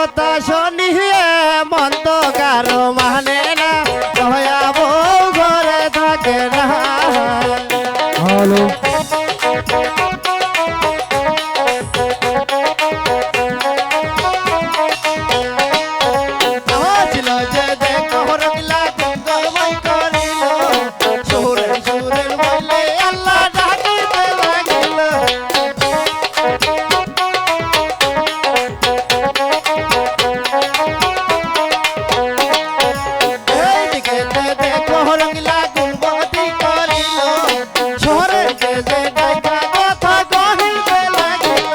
কথা শুনিয়ে মন তো কারো মানে না, দয়া বউ ঘরে থাকে না। হ্যালো ছিল যে দেখো রঙিলা গঙ্গময় করিল, সুরে সুরে বলে আল্লাহ ডাকিতে লাগিল। এইদিকে যে দেখো রঙিলা গঙ্গমতি করিল, সুরে যে ডাকা কথা কহিতে লাগিল।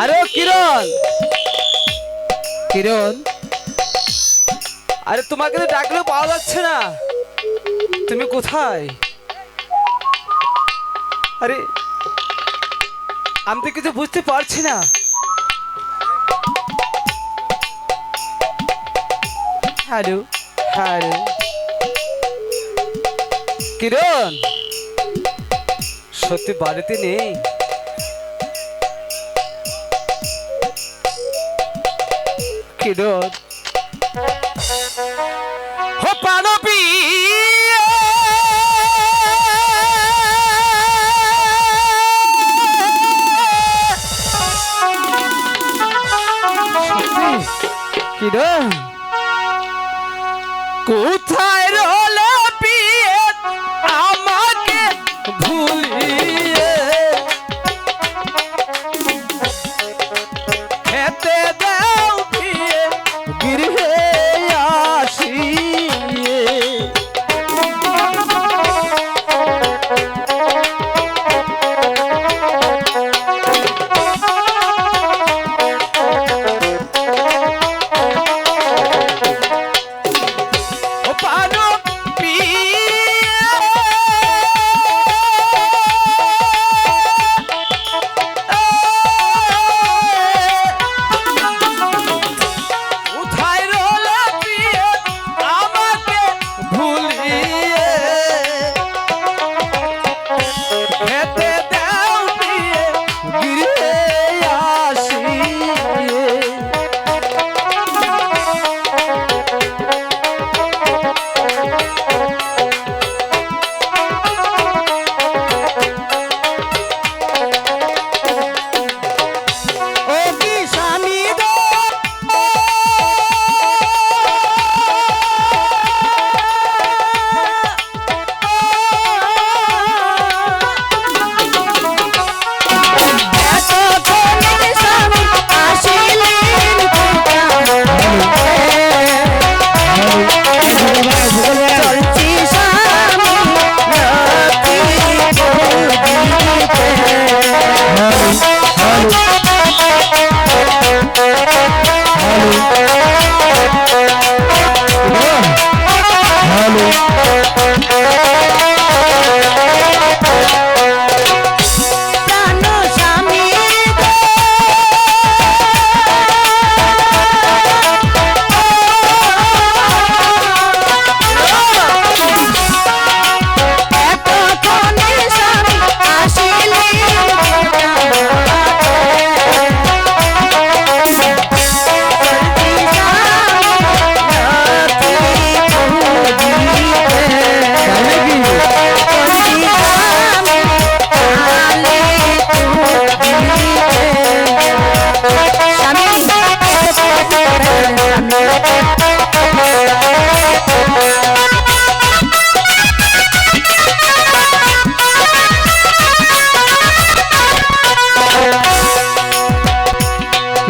আরে কিরণ, কিরণ, আরে তোমাকে তো ডাকলেও পাওয়া যাচ্ছে না, তুমি কোথায়? আরে আমি তো কিছু বুঝতে পারছি না। হ্যালো হ্যালো কিরণ, সত্যি বাড়িতে নেই? কিরণ ও পানবী, কিরণ কোথায় রলে পিয়ে আমাকে ভুলিয়ে, খেতে দাও পিয়ে গৃহে আসিয়ে। ও পান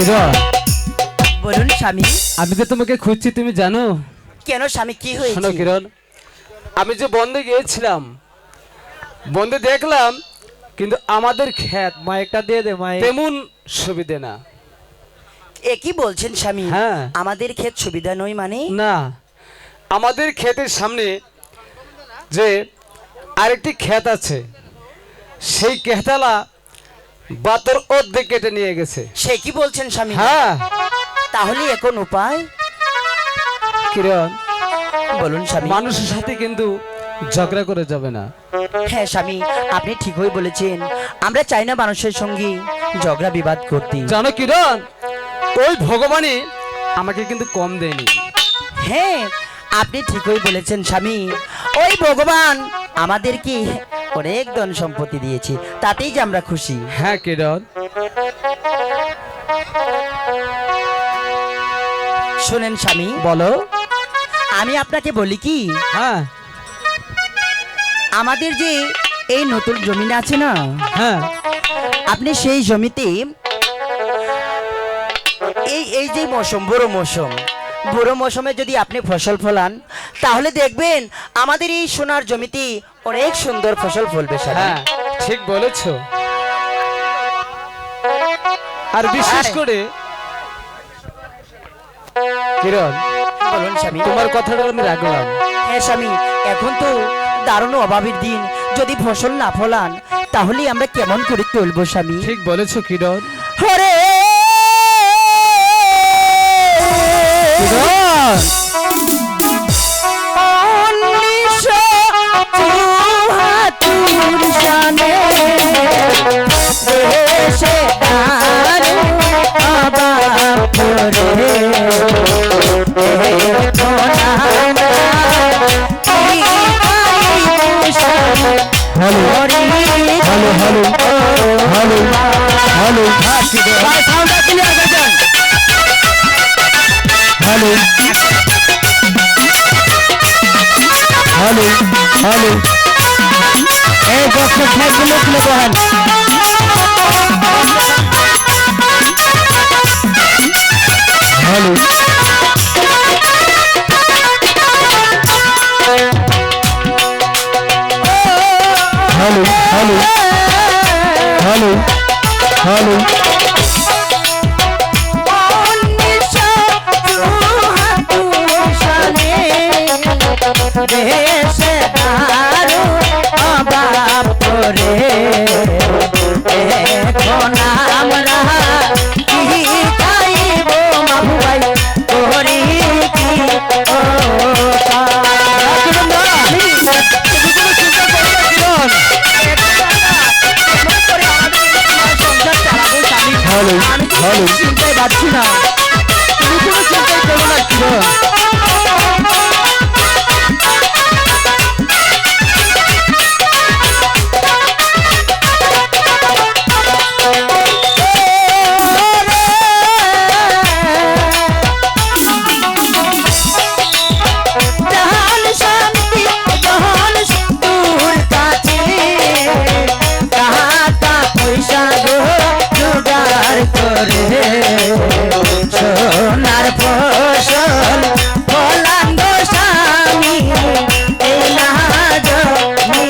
কিরণ, বলুন স্বামী। আমি তো তোমাকে খুঁজছি, তুমি জানো? কেন স্বামী, কি শোনো হয়েছে? কিরণ, আমি যে বন্দে গিয়েছিলাম, বন্দে দেখলাম কিন্তু আমাদের ক্ষেত মাইকটা দিয়ে দে মাইক। তেমন সুবিধে না। এ কি বলছেন স্বামী? হ্যাঁ। আমাদের ক্ষেত সুবিধা নয় মানে? না, আমাদের ক্ষেতের সামনে যে আরেকটি ক্ষেত আছে, সেই ক্ষেতালা বাতর অর্ধেক কেটে নিয়ে গেছে। সে কি বলছেন স্বামী? হ্যাঁ তাহলে এখন উপায়? কিরণ, বলুন স্বামী। মানুষের সাথে কিন্তু ঝগড়া করে যাবে না। হ্যাঁ স্বামী, আপনি ঠিকই বলেছেন। আমরা চাই না মানুষের সঙ্গে ঝগড়া বিবাদ করতে। জানো কিরণ, ওই ভগবানই আমাকে কিন্তু কম দেয়নি। হ্যাঁ, আপনি ঠিকই বলেছেন স্বামী। ওই ভগবান আমাদেরকে অনেক ধন সম্পত্তি দিয়েছে, তাতেই যে আমরা খুশি। হ্যাঁ কিরণ, শোনেন স্বামী, বলো। আমি আপনাকে বলি কি, হ্যাঁ আমাদের যে এই নতুন জমি আছে না, হ্যাঁ আপনি সেই জমিতে এই এই যে মৌসুম, বুড়ো মৌসুমে যদি আপনি ফসল ফলান, তাহলে দেখবেন আমাদের এই সোনার জমিতে অনেক সুন্দর ফসল ফলবে স্বামী। হ্যাঁ ঠিক বলেছো। আর বিশেষ করে কিরণ, বলুন স্বামী। তোমার কথাটা আমি রাখলাম। হ্যাঁ স্বামী, এখন তো দারুণ অভাবের দিন, যদি ফসল না ফলান তাহলে আমরা কেমন করে চলবো স্বামী? ঠিক বলেছো কিরণ। হরে Kiran, hello hello hello hello hello hello hello hello এই বক্সের সাইকেল খুলে বহান। Hello hello hello hello hello hello hello চিন্তায় পাচ্ছি না, তুমি কোনো চিন্তাই করো না কিরণ। সোনার ফসল ফলান গো স্বামী, এই না জমি।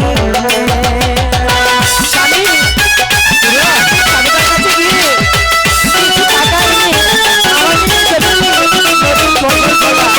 স্বামী, স্বামীর কাছে গিয়ে কিছু টাকা এনে আমাদের জমি ফসল ফলান।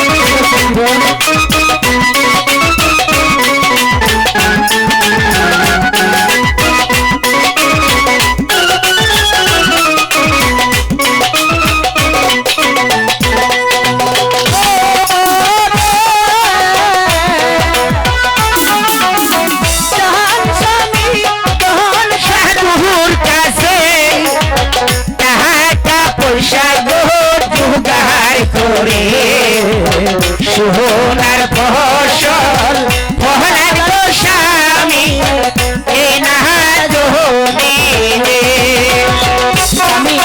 সোনার ফসল ফলান গো স্বামী, এ না জমি। স্বামী,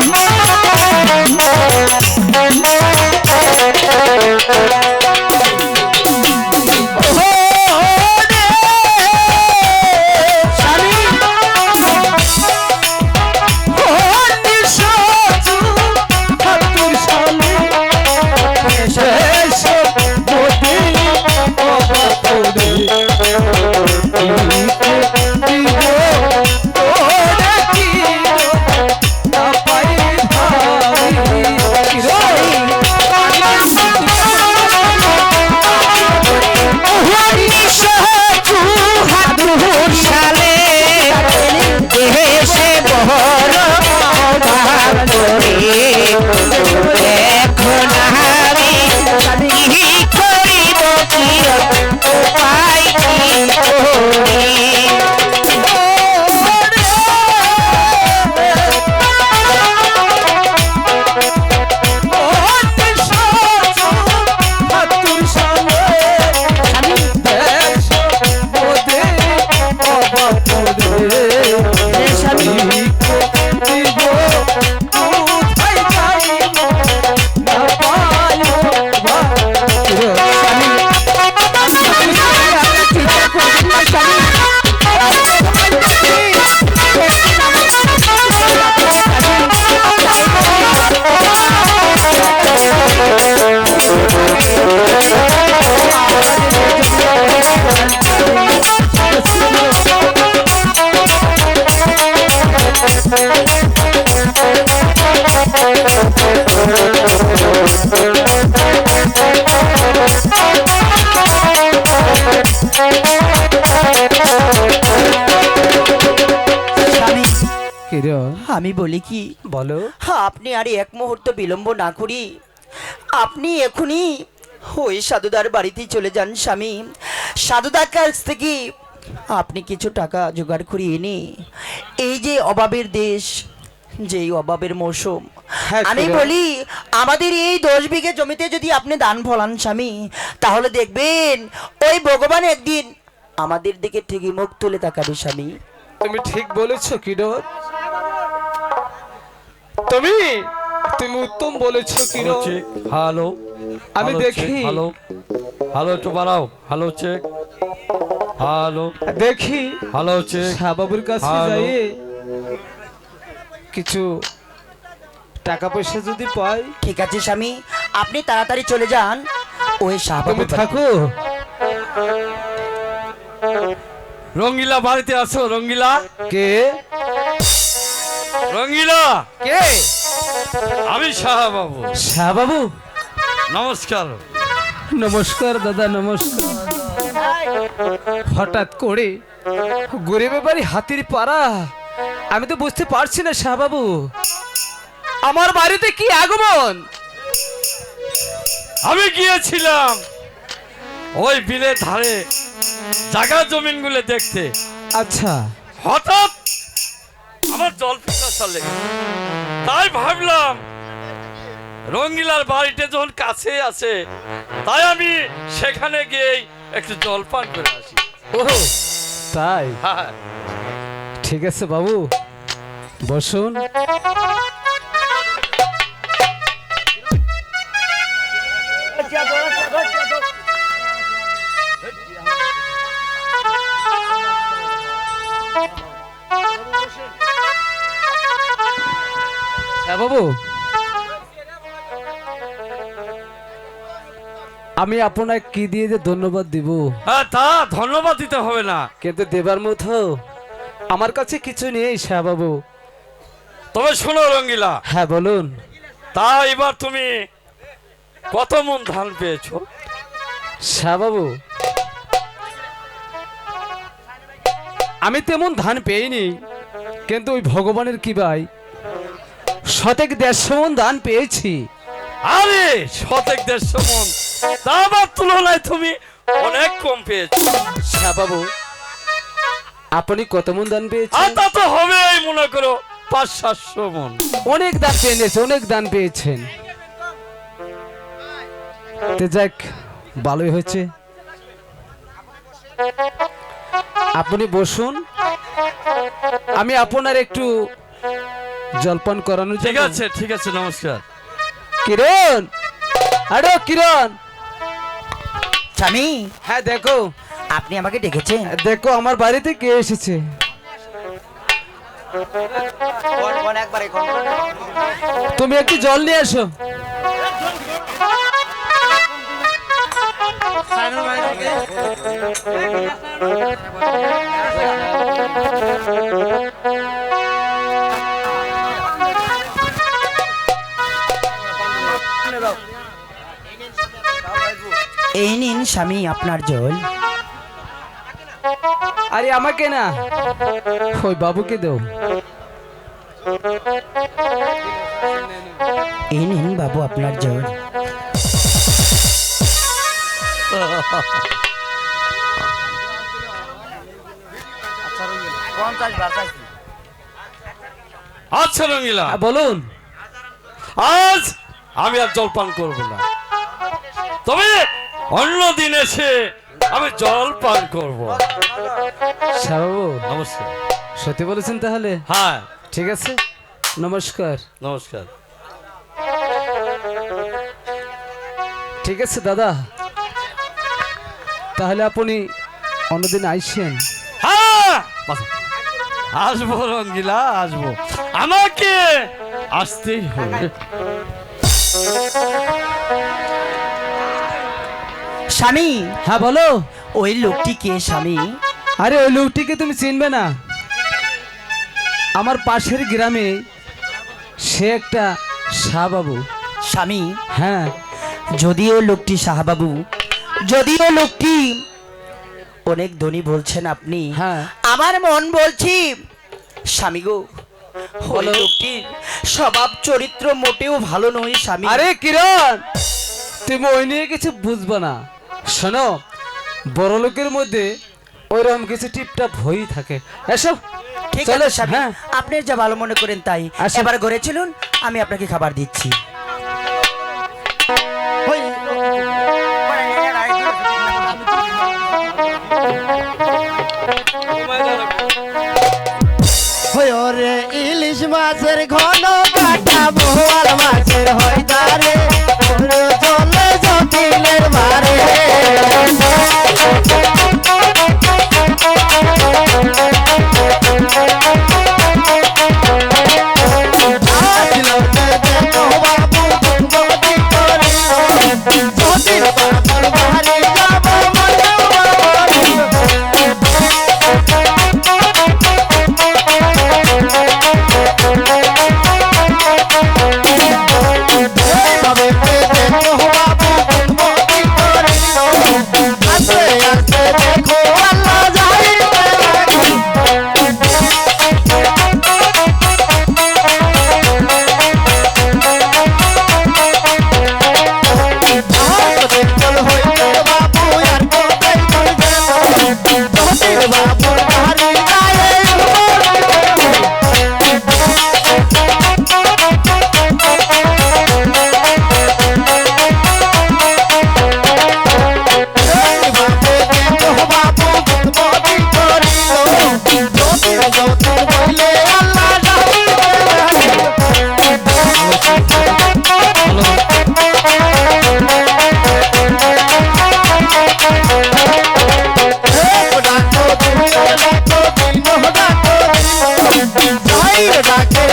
হ্যালো আমি বলি কি, বলো। আপনি আর এক মুহূর্ত বিলম্ব না করি আপনি এখনই ওই সাধুদার বাড়িতেই চলে যান স্বামী। সাধুদার কাছ থেকে আপনি কিছু টাকা জোগাড় করে এনে এই যে অভাবের দেশ, যেই অভাবের মৌসুম, হ্যাঁ, আমি সুরেশ। বলি আমাদের এই 10 বিঘে জমিতে যদি আপনি দান ফলান স্বামী, তাহলে দেখবেন ওই ভগবান একদিন আমাদের দিকে ঠিকই মুখ তুলে তাকাবে স্বামী। তুমি ঠিক বলেছো কিরণ, তুমি তুমি উত্তম বলেছো কিরণ। চেক হ্যালো আমি দেখি হ্যালো হ্যালো একটু বাড়াও হ্যালো চেক হ্যালো দেখি হ্যালো চেক শাহবাবুর কাছে হ্যালো। যাই কিছু টাকা পয়সা যদি পাই। ঠিক আছে স্বামী, আপনি তাড়াতাড়ি চলে যান ওই তুমি শাহবাবুর বাড়ি। থাকো। রঙ্গিলা বাড়িতে আছো? রঙ্গিলা, কে রঙ্গিলা, কে? আমি শাহবাবু। শাহবাবু, নমস্কার। নমস্কার দাদা, নমস্কার। হঠাৎ করে গরিবের বাড়ি হাতির পাড়া, আমি তো বুঝতে পারছি না শাহবাবু, আমার বাড়িতে কি আগমন? আমি গিয়েছিলাম ওই বিলের ধারে জায়গা জমিনগুলো দেখতে। আচ্ছা, হঠাৎ আমার জল পিপাসা লেগে, তাই ভাবলাম রঙ্গিলার বাড়িতে যখন কাছে আছে, তাই আমি সেখানে গিয়েই একটু জল পান করে আসি। ও তাই, হ্যাঁ, ঠিক আছে বাবু, বসুন। হ্যাঁ বাবু, আমি আপনাকে কি দিয়ে যে ধন্যবাদ দিব, হ্যাঁ, তা ধন্যবাদ দিতে হবে না, কিন্তু দেবার মতো আমার কাছে কিছু নেই শাহবাবু। তবে শোনো রঙ্গিলা, হ্যাঁ বলুন। তা এবার তুমি কত মন ধান পেয়েছো? শাহবাবু, আমি তেমন ধান পেইনি, কিন্তু ওই ভগবানের কি ভাই 100-150 মন ধান পেয়েছি। আরে 100-150 মন, তা আবার তুলনায় তুমি অনেক কম পেয়েছো। শাহবাবু, আপনি কত মন ধান আর পেয়েছেন? তা তো হবেই, মনে করো 500-700 মন। অনেক দান পেয়েছেন, অনেক দান পেয়েছেন। তো যাক, ভালোই হয়েছে। আপনি বসুন, আমি আপনার একটু জলপান করানোর ঠিক জন্য। আছে, ঠিক আছে, নমস্কার। কিরণ, আরে কিরণ, স্বামী, হ্যাঁ দেখো, আপনি আমাকে ডেকেছেন? দেখো আমার বাড়িতে কে এসেছে। তুমি একটু জল নিয়ে এসো। এই নিন স্বামী আপনার জল। আরে আমাকে না, ওই বাবুকে দাও। এই নিন বাবু আপনার জল। আচ্ছা রঙ্গিলা, বলুন। আজ আমি আর জলপান করব না, তবে অন্য দিন এসে আমি জল পান করব। শাহবাবু, নমস্কার। সত্যি বলেছেন তাহলে? হ্যাঁ, ঠিক আছে, নমস্কার। নমস্কার। ঠিক আছে দাদা, তাহলে আপনি অন্যদিন আইসেন। হ্যাঁ, আসবো রঙ্গিলা, আসবো, আমাকে আসতেই হবে। স্বামী, হ্যাঁ বলো। ওই লোকটি কে স্বামী? আরে ওই লোকটিকে তুমি চিনবে না, আমার পাশের গ্রামে সে একটা শাহবাবু। স্বামী, হ্যাঁ, যদিও লোকটি শাহবাবু, যদিও লোকটি অনেক ধনী বলছেন আপনি, হ্যাঁ। আমার মন বলছি স্বামী গো, ওই বলো। লোকটির স্বভাব চরিত্র মোটেও ভালো নয় স্বামী। আরে কিরণ, তুমি ওই নিয়ে কিছু বুঝবা না। শোনো, বড় লোকের মধ্যে ওইরকম কিছু টিপটাপ হয়েই থাকে। এসব ঠিক চলো, আছে স্বামী, হ্যাঁ। আপনি যা ভালো মনে করেন তাই। আসুন। এবার ঘরে চলুন, আমি আপনাকে খাবার দিচ্ছি। হই হই ওরে ইলিশ মাছের ঘন কাটা বোয়াল মাছের হয় দারে চলে জটিলের মারে আসলো যে দেখো বাবু গতি করে জটিল বাবুর বাড়ি যাব মনে এইভাবে দেখো বাবু গতি করে আস্তে আস্তে দেখো আল্লাহ যাইবে চল হইতে বাবু আর কোথায় করবে জটিল বাবুর বাড়ি যায়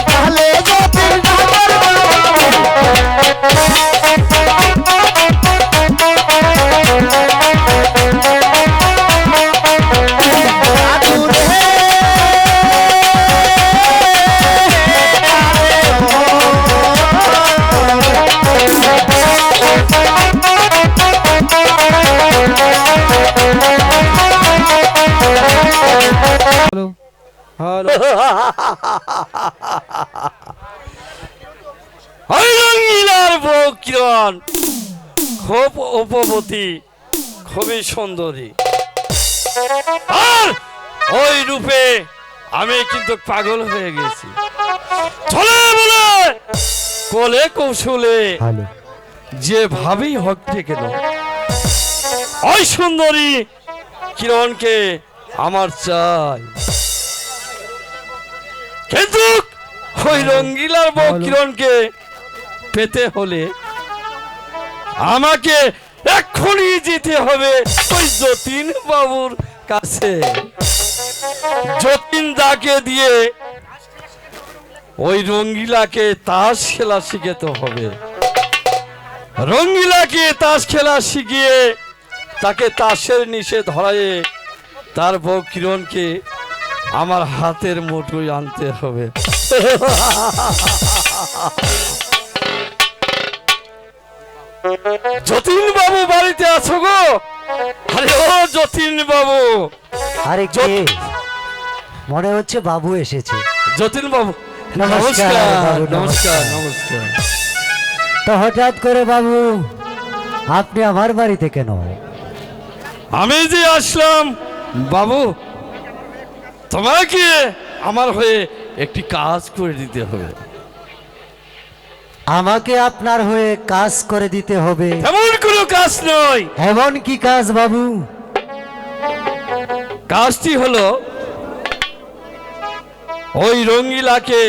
তাহলে জটিল ডাক্তার আতুরে ওই রঙ্গিলার বউ কিরণ খুব উপবতী, খুবই সুন্দরী, আর ওই রূপে আমি কিন্তু পাগল হয়ে গেছি। চলে বলে কোলে কৌশলে যেভাবেই হোক কেন ওই সুন্দরী কিরণকে আমার চাই। কিন্তু ওই রঙ্গিলার বউ কিরণকে পেতে হলে আমাকে এক্ষুনি যেতে হবে ওই যতীন বাবুর কাছে। যতীন দাকে দিয়ে ওই রঙ্গিলাকে তাস খেলা শিখাতে হবে। রঙ্গিলাকে তাস খেলা শিখিয়ে তাকে তাসের নিচে ধরায়ে তার বউ কিরণকে আমার হাতের মুঠোয় আনতে হবে। যতীন বাবু বাড়িতে আছো গো? আরে ও যতীন বাবু, আরে কে? মনে হচ্ছে বাবু এসেছে। যতীন বাবু নমস্কার, বাবু, নমস্কার নমস্কার। তো হঠাৎ করে বাবু আপনি আমার বাড়িতে কেন? আমি যে আসলাম বাবু, তোমাকে আমার হয়ে একটি কাজ করে দিতে হবে। আমাকে আপনার হয়ে কাজ করে দিতে হবে? এমন কোনো কাজ নয়। এমন কি কাজ বাবু? কাজটি হলো ওই রঙ্গিলাকে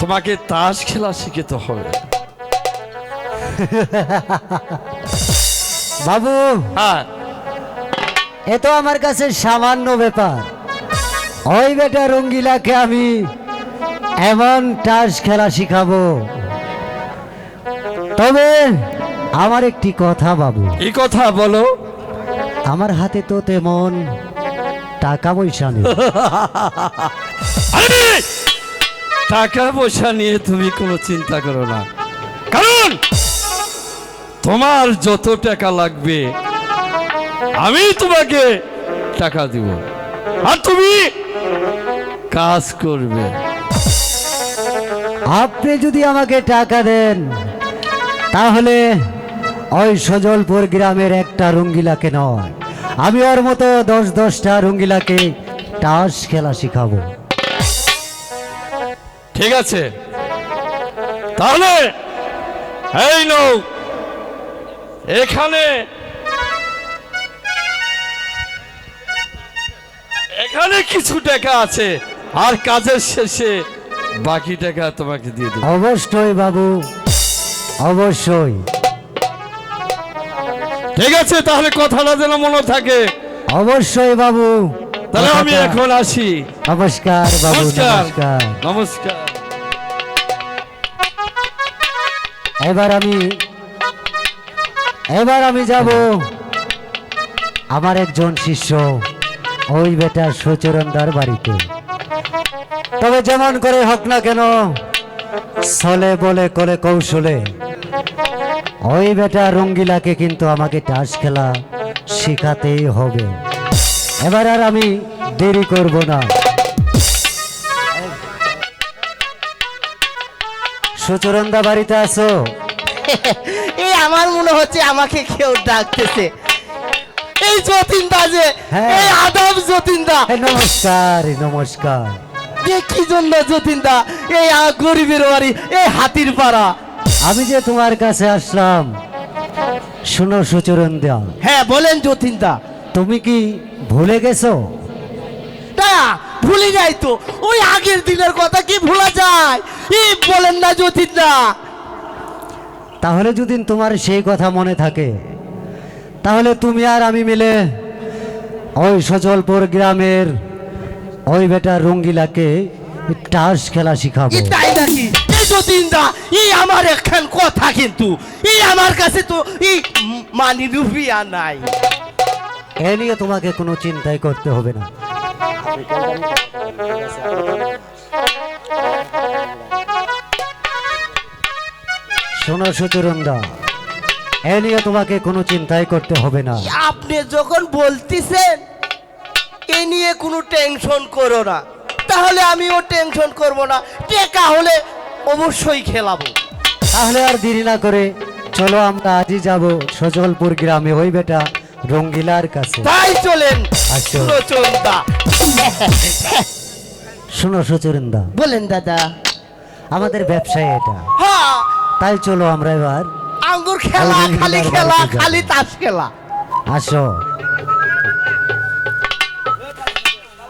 তোমাকে তাস খেলা শিখাতে হবে। বাবু হ্যাঁ, এ তো আমার কাছে সামান্য ব্যাপার। ওই বেটা রঙ্গিলাকে আমি এমন তাস খেলা শিখাবো। তবে আমার একটি কথা বাবু, এই কথা বলো। আমার হাতে তো তেমন টাকা পয়সা নেই। আরে টাকা পয়সা নিয়ে তুমি কোনো চিন্তা করো না, কারণ তোমার যত টাকা লাগবে আমি তোমাকে টাকা দিব, আর তুমি কাজ করবে। আপনি যদি আমাকে টাকা দেন তাহলে ওই সজলপুর গ্রামের একটা রঙ্গিলাকে নয়, আমি ওর মতো 10-10টা রঙ্গিলাকে তাস খেলা শিখাবো। ঠিক আছে, তাহলে এই নৌ এখানে এখানে কিছু টাকা আছে, আর কাজের শেষে বাকি টাকা তোমাকে দিয়ে দেবো। অবশ্যই বাবু, অবশ্যই। ঠিক আছে, তাহলে কথাটা যেন মনে থাকে। অবশ্যই বাবু। তাহলে আমি কথাটা- এখন আসি। নমস্কার বাবু, নমস্কার নমস্কার। নমস্কার। এবার আমি যাব আমার একজন শিষ্য ওই বেটা সচরণদার বাড়িতে। তবে যেমন করে হোক না কেন, ছলে বলে কলে কৌশলে ওই বেটা রঙ্গিলাকে কিন্তু আমাকে তাস খেলা শিখাতেই হবে। এবার আর আমি দেরি করব না। সচরণদা বাড়িতে আছো? এই আমার মনে হচ্ছে আমাকে কেউ ডাকতেছে। এই যতীনদা যে, হ্যাঁ। এই আদম যতীনদা, নমস্কার, নমস্কার। কি জন্য যতীনদা এই গরিবের বাড়ি, এই হাতির পাড়া? আমি যে তোমার কাছে আসলাম, শোনো সুচরণদা, হ্যাঁ বলেন যতীনদা। তুমি কি ভুলে গেছো? তা ভুলে যাই তো, ওই আগের দিনের কথা কি ভোলা যায়? এই বলেন না যতীনদা। তাহলে যদি তোমার সেই কথা মনে থাকে, তাহলে তুমি আর আমি মিলে ওই সচলপুর গ্রামের ওই বেটা রঙ্গিলাকে তাস খেলা শিখাবো। কি তাই নাকি? এই যতীনদা, এই আমার একখান কথা, কিন্তু এই আমার কাছে তো এই মানি রুপিয়া নাই। এ নিয়ে তোমাকে কোনো চিন্তাই করতে হবে না। শোনো সুচরণদা, এ নিয়ে তোমাকে কোনো চিন্তাই করতে হবে না। আপনি যখন বলতেছেন এ নিয়ে কোনো টেনশন করো না, তাহলে আমিও টেনশন করব না। টেকা হলে অবশ্যই খেলাবো। তাহলে আর দেরি না করে চলো আমরা আজই যাব সজলপুর গ্রামে ওই বেটা রঙ্গিলার কাছে। তাই চলেন আসো। সুচরণদা। শোনো সুচরণদা, বলেন দাদা। আমাদের ব্যবসায় এটা, হ্যাঁ, তাই চলো আমরা এবার আঙ্গুর খেলা, ওই রঙ্গিলার খালি বাড়িতে খেলা, যাবো। খালি তাস খেলা। আসো।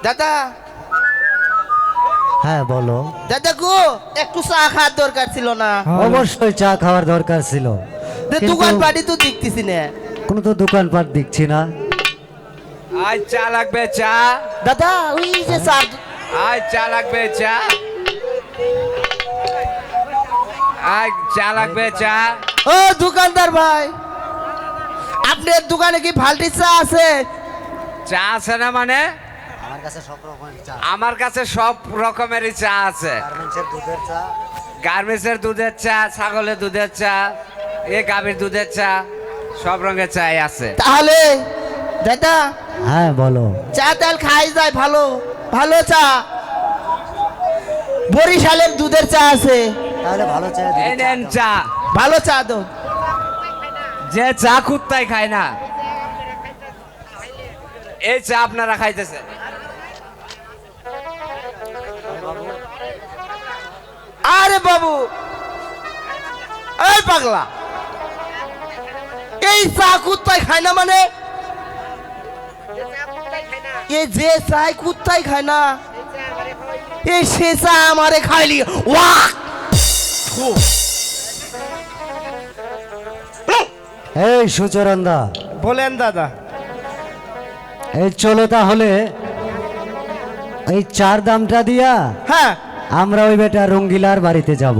দাদা, হ্যাঁ বলো। দাদা গো, একটু চা খাওয়ার দরকার ছিল না? অবশ্যই চা খাওয়ার দরকার ছিল, কিন্তু দোকান বাড়ি তো দেখতেছি না। কোনো তো দোকানপাট দেখছি না। আজ চা লাগবে, চা। দাদা ওই যে চা। আজ চা লাগবে, চা। আজ চা লাগবে, চা। ও দোকানদার ভাই, আপনার দোকানে কি ফাল্টি চা আছে? চা আছে না মানে? আমার কাছে সব রকমের চা, আমার কাছে সব রকমেরই চা আছে। গার্মেন্টসের দুধের চা, গার্মেন্টসের দুধের চা, ছাগলের দুধের চা, এ গাভীর দুধের চা, সব রঙের চাই আছে। তাহলে দাদা হ্যাঁ বলো। চা তেল খাই যায়, ভালো ভালো চা। বরিশালের দুধের চা আছে, তাহলে ভালো চা এই নেন চা। ভালো চা দো। যে চা কুত্তাই খায় না, এই চা আপনারা খাইতেছেন। আরে বাবু, এই পাগলা, এই চা কুত্তাই খায় না মানে? এই যে চাই কুত্তাই খায় না, এই সে চা আমারে খাইলি। ওয়াহ! এই সুচরণদা, বলেন দাদা। এই চলো তাহলে এই চার দামটা দিয়া হ্যাঁ, আমরা ওই বেটা রঙ্গিলার বাড়িতে যাব।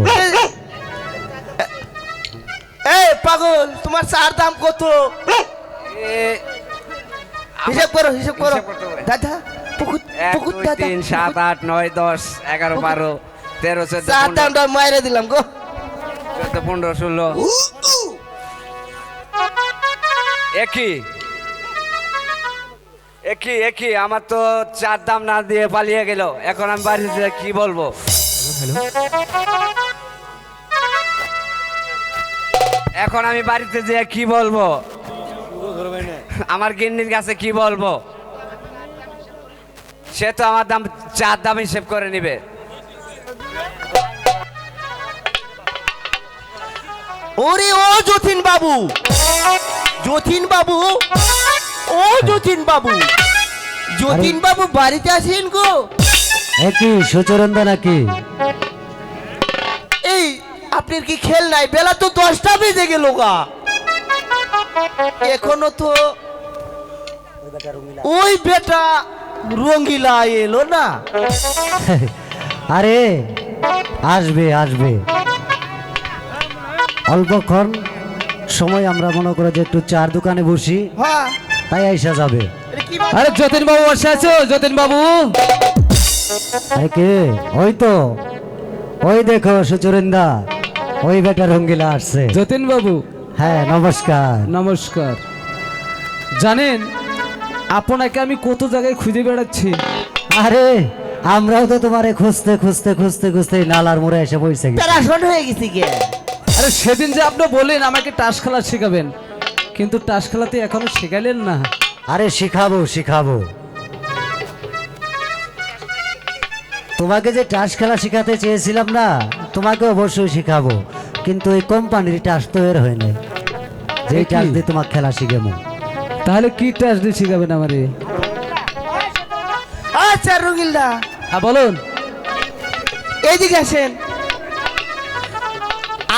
এই পাগল, তোমার চার দাম কত? এ- হিসাব করো, হিসাব করো। হিসাব করতে হবে। দাদা পুকুর, 1 পুকুর 2 দাদা, 3 7 8 9 10 11 12 13 14 চার 15 দামটা মাইরে দিলাম গো। 14 15 16 একই একই একই। আমার তো চার দাম না দিয়ে পালিয়ে গেল, এখন আমি বাড়িতে কি বলবো? এখন আমি বাড়িতে যেয়ে কি বলবো, আমার গিন্নির কাছে কি বলবো? সে তো আমার দাম চার দাম হিসেব করে নিবে। ওরে ও যতীন বাবু, যতীন বাবু, ও যতীন বাবু, যতীন বাবু বাড়িতে আছেন গো? একই সুচরণদা নাকি? এই আপনার কি খেল নাই? বেলা তো 10টা বেজে গেল গা, এখনো তো ওই বেটা রঙ্গিলা এলো না। আরে আসবে আসবে, অল্পক্ষণ সময় আমরা মনে করে যে একটু চার দোকানে বসি, হ্যাঁ, তাই আইসা যাবে। এটা কি বল- আরে যতীন বাবু বসে আছো? যতীন বাবু, আরে কে? ওই তো, ওই দেখো সুচরণদা, ওই বেটা রঙ্গিলা আসছে। যতীন বাবু হ্যাঁ নমস্কার। নমস্কার। জানেন আপনাকে আমি কত জায়গায় খুঁজে বেড়াচ্ছি। আরে আমরাও তো তোমারে খুঁজতে খুঁজতে খুঁজতে খুঁজতে নালার মোড়ে এসে পৌঁছে গেছি। প্যারাশন হয়ে গেছি গে। আরে সেদিন যে আপনি বললেন আমাকে টাস খেলা শেখাবেন, কিন্তু টাস খেলাতে এখনো শেখালেন না। আরে শিখাবো শিখাবো, তোমাকে যে টাস খেলা শিখাতে চেয়েছিলাম না, তোমাকে অবশ্যই শিখাবো, কিন্তু এই কোম্পানির টাস তো এর হয় না, যেই টাস দিয়ে তোমাকে খেলা শিখাবো। তাহলে কি টাস দিয়ে শেখাবেন আমারে? আচ্ছা রঙ্গিলদা, হ্যাঁ বলুন। এইদিকে আসেন,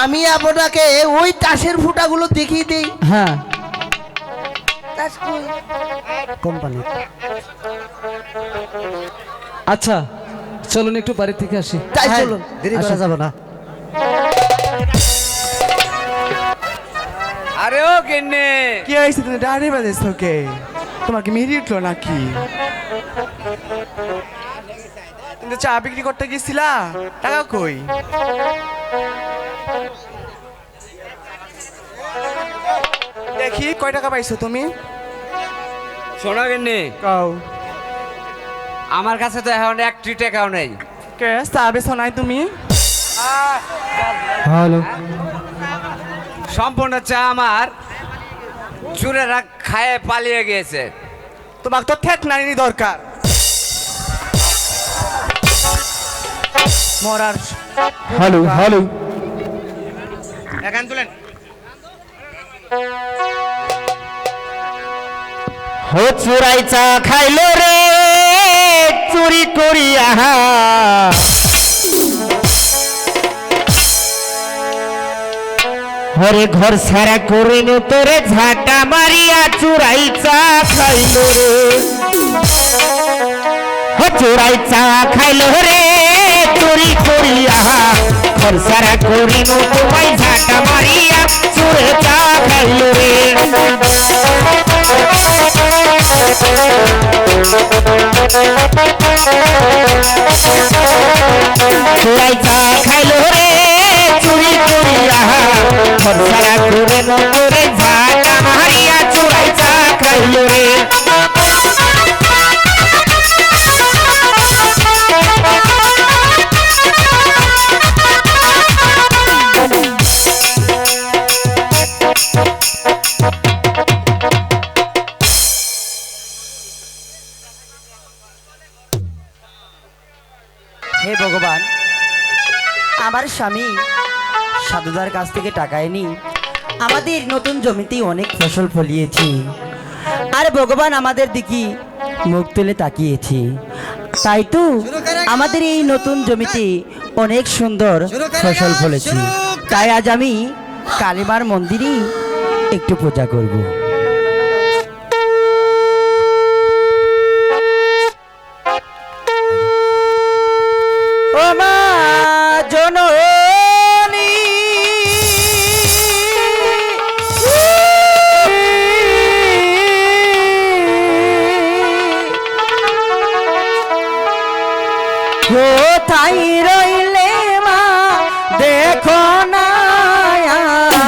আমি আপনাকে ওই তাসের ফুটাগুলো দেখিয়ে দিই। হ্যাঁ তাস কই? কোম্পানি আচ্ছা চলুন একটু বাড়ি থেকে আসি। তাই হ্যাঁ, চলুন। দেরি করা যাবে না। আরে ও গিন্নি, কি হয়েছে? তুমি ডাড়ি বাজেছ কে? তোমার কি মিহি উঠলো নাকি? তুমি তো চা বিক্রি করতে গেছিলা, টাকা কই? দেখি কয় টাকা পাইছো তুমি? শোনো গিন্নি, কও। আমার কাছে তো এখন একটি টাকাও নেই। কে চা বেছো নাই তুমি? হ্যালো, সম্পূর্ণ চা আমার চুরেরা খায়ে পালিয়ে গিয়েছে। তোমাকে তো ঠেক নাইনি দরকার। মরার হ্যালো হ্যালো, এখান তুলেন। হো চুরাই চা খাইলো রে চুরি করিয়া, হরে ঘর সারা করিল তোরে ঝাঁটা মারিয়া চুরাই চা খাইলো রে, হো চুরাই চা খাইলো রে চুরি করিয়া, ঘর সারা করিল তোমায় ঝাঁটা মারিয়া চুরে চা খাইলো রে। চুরাই চা খাইলো রে চুরি করিয়া, ঘর সারা করে নরে ঝাঁটা মারিয়া চুরাই চা খাইলো রে। হে ভগবান, আমার স্বামী সাধুদার কাছ থেকে টাকা এনে আমাদের নতুন জমিতে অনেক ফসল ফলিয়েছি, আর ভগবান আমাদের দিকে মুখ তুলে তাকিয়েছি, তাই তো আমাদের এই নতুন জমিতে অনেক সুন্দর ফসল ফলেছি। তাই আজ আমি কালীমার মন্দিরে একটু পূজা করব। ও মা জননী, কোথায় রইলে মা দেখো না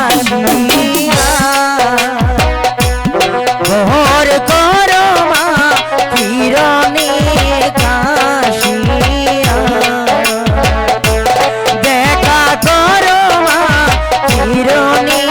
আসিয়া, ভোর করো মা কিরণে কাশিয়া, দেখা করো মা কিরণে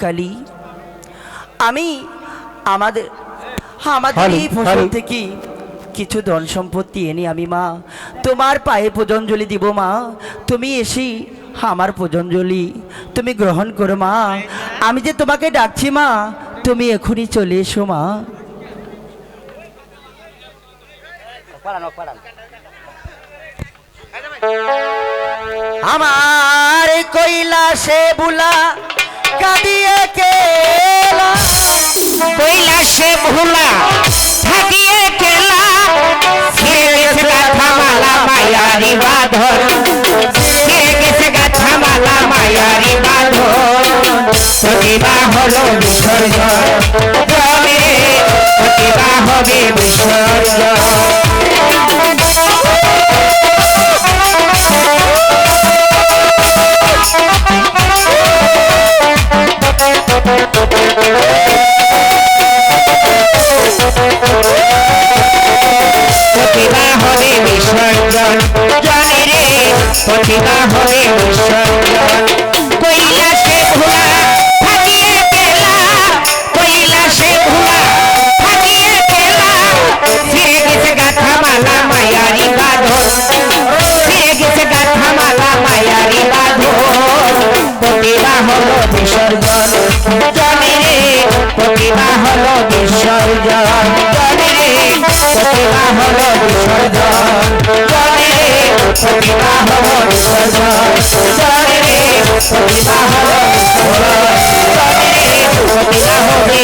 কালী, আমি আমাদের হ্যালো, এই ফসল হ্যালো। থেকে কিছু ধন সম্পত্তি এনে আমি মা তোমার পায়ে পূজঞ্জলি দিব মা। তুমি এসে আমার পূজঞ্জলি তুমি গ্রহণ করো মা। আমি যে তোমাকে ডাকছি মা, তুমি এখনই চলে এসো মা। আমার কৈলাসে বুলা কাঁদিয়ে কেলা, কৈলাসে ভোলা থাকিয়ে খেলা ছিঁড়ে গেছে গাথা মালা মায়ারি বাঁধন, ছিঁড়ে গেছে গাথা মালা মায়ারি বাঁধন। প্রতিভা হলো বিসর্জন জলে, প্রতিভা হবে বিসর্জন। প্রতিভা হবে বিসর্জন জলে রে, প্রতিভা হবে বিসর্জন। কৈলাসে ভোলা থাকিয়ে গেলা, কৈলাসে ভোলা থাকিয়ে গেলা ছিঁড়ে গেছে গাথা মালা মায়ারি বাঁধন, ছিঁড়ে গেছে গাথা মালা মায়ারি বাঁধন। প্রতিভা হলো বিসর্জন জলে রে, প্রতিভা হলো বিসর্জন জলে রে, প্রতিভা হলো বিসর্জন জলে রে, প্রতিভা হলো বিসর্জন জলে রে, প্রতিভা হলো বিসর্জন জলে রে, প্রতিভা হবে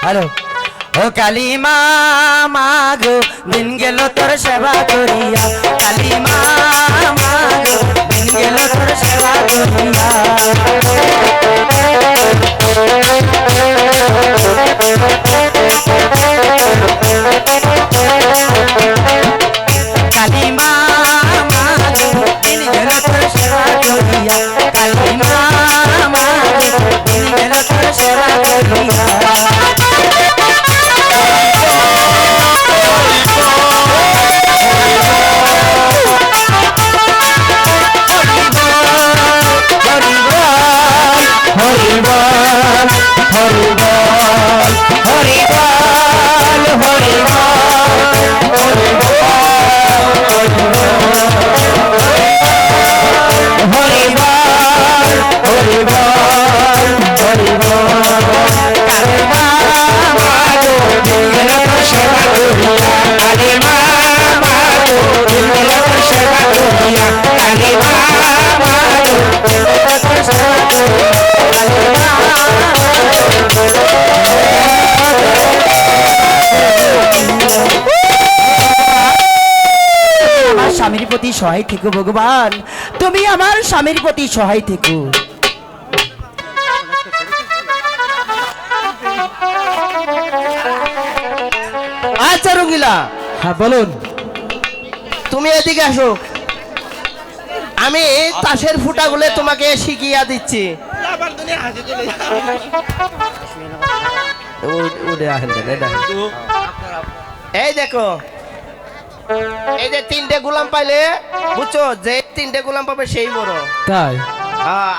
হ্যালো। ও কালী মা মাগো দিন গেল তোর সেবা করিয়া, কালী মা মাগো দিন গেল তোর সেবা করিয়া। কালী মা মাগো দিন গেল তোর সেবা করিয়া, কালী মা মাগো দিন গেল তোর সেবা করিয়া। স্বামীর প্রতি সহায় থেকো ভগবান, তুমি আমার স্বামীর প্রতি সহায় থেকো। আচ্ছা রঙ্গিলা, হ্যাঁ বলুন। তুমি এদিকে আসো, আমি তাসের ফুটাগুলো তোমাকে শিখিয়ে দিচ্ছি। এই দেখো, এই যে তিনটে গোলাম পাইলে বুঝছো, যে তিনটে গোলাম পাবে সেই বড়, তাই?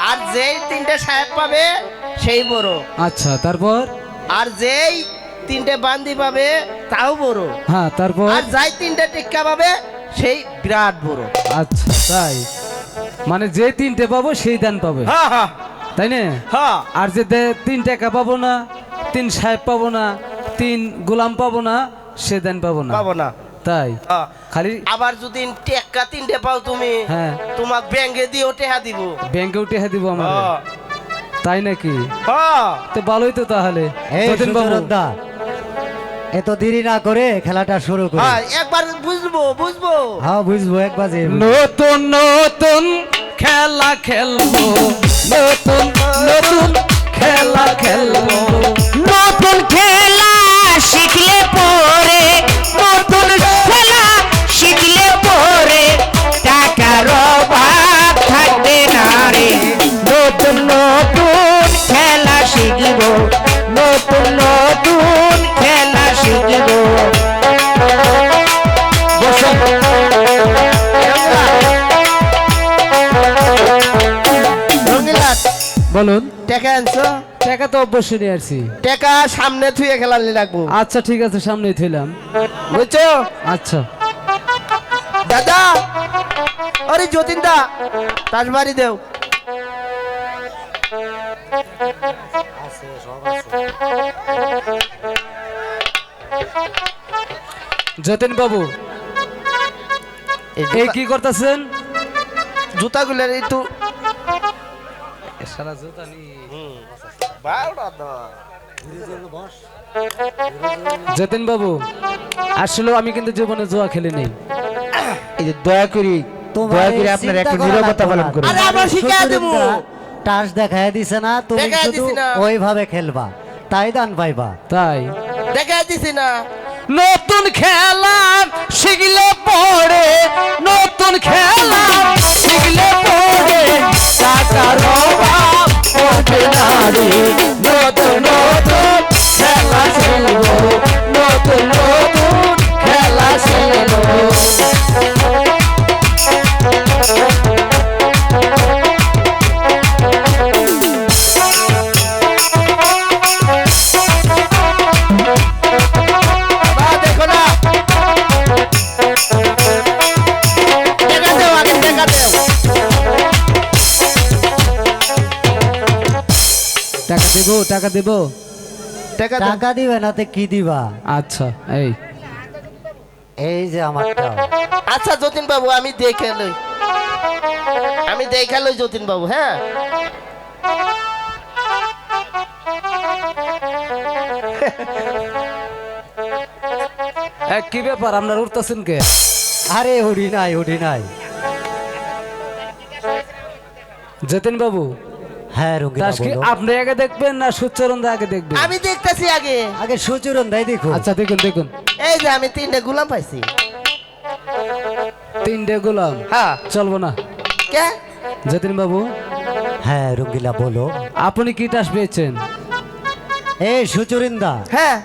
আর যেই তিনটে সাহেব পাবে সেই বড়, আচ্ছা, তারপর? আর যেই তিনটে বান্দি পাবে তাও বড়, হ্যাঁ, তারপর? আর যাই তিনটে টিক্কা পাবে সেই বিরাট বড়। আচ্ছা, তাই? মানে যে তিনটে পাবো সেই দান পাবে, হ্যাঁ হ্যাঁ তাই না? হ্যাঁ। আর যে 3 টাকা পাবো না, 3 সাহেব পাবো না, 3 গোলাম পাবো না, সে দান পাবো না। পাবো না। তাই? হ্যাঁ। খালি আবার যদি টেক্কা তিনটে পাও তুমি, হ্যাঁ, তোমাক ব্যাংকে দিয়েও টেহা দিব। ব্যাংকে উঠে দিব আমার, হ্যাঁ। তাই নাকি? হ্যাঁ। তো ভালোই তো তাহলে। এই যতীন বাবু, সুচরণদা, এত দেরি না করে খেলাটা শুরু করি। হ্যাঁ একবার বুঝবো বুঝবো হ্যাঁ বুঝবো, এক বাজে নতুন নতুন খেলা খেলবো, নতুন নতুন খেলা খেলবো। নতুন খেলা শিখলে পরে, নতুন খেলা শিখলে পরে টাকার অভাব থাকবে না রে। নতুন নতুন খেলা শিখব, নতুন নতুন খেলা শিখব। রঙিলাট বলুন। টাকা আনছো? টাকা তো অবশ্যই নিয়ে আসছি। টাকা সামনে থুয়ে খেলা রাখবো, আচ্ছা ঠিক আছে, সামনেই থইলাম। বুঝছো? আচ্ছা দাদা, আরে যতীন দা, তাস বাড়ি দেও। যতীন বাবু, এই কি করতেছেন? জুতাগুলো একটু যতীন বাবু, আসলে আমি কিন্তু জীবনে জুয়া খেলি নেই। এই যে দয়া করি দয়া করে আপনার একটু নীরবতা পালন করুন। আরে আমরা শিখিয়ে দেবো। টাস দেখায় দিছে না, তুমি দেখায় শুধু দিছি না। ওইভাবে খেলবা, তাই দান পাইবা। তাই দেখা দিছি না। নতুন খেলা শিখলে পড়ে, নতুন খেলা শিখলে পড়ে টাকার অভাব পড়বে না রে। নতুন নতুন খেলা খেলবো, নতুন নতুন খেলা খেলবো। বা দেখো না, দেখা দেও, আগে দেখা দেও। টাকা দেবো, টাকা দেবো। দেখা দেও। টাকা দিবে না তে কি দিবা? আচ্ছা এই এই যে আমারটা। আচ্ছা যতীন বাবু, আমি দেখে লই, আমি দেখে লই যতীন বাবু। হ্যাঁ কি ব্যাপার, আপনার উঠতেছেন কে? আরে উড়ি নাই, উড়ি নাই। যতীন বাবু, হ্যাঁ রঙ্গিলা দাস কি বলো। আপনি আগে দেখবেন না সুচরণদা আগে দেখবেন? আমি দেখতেছি আগে। আগে সুচরণ দাই দেখো। আচ্ছা দেখুন দেখুন, এই যে আমি 3টে গোলাম পাইছি। 3টে গোলাম হ্যাঁ চলবো না। কে? যতীন বাবু, হ্যাঁ রঙ্গিলা বলো। আপনি কি টাস পেয়েছেন? এই সুচরিন্দা, হ্যাঁ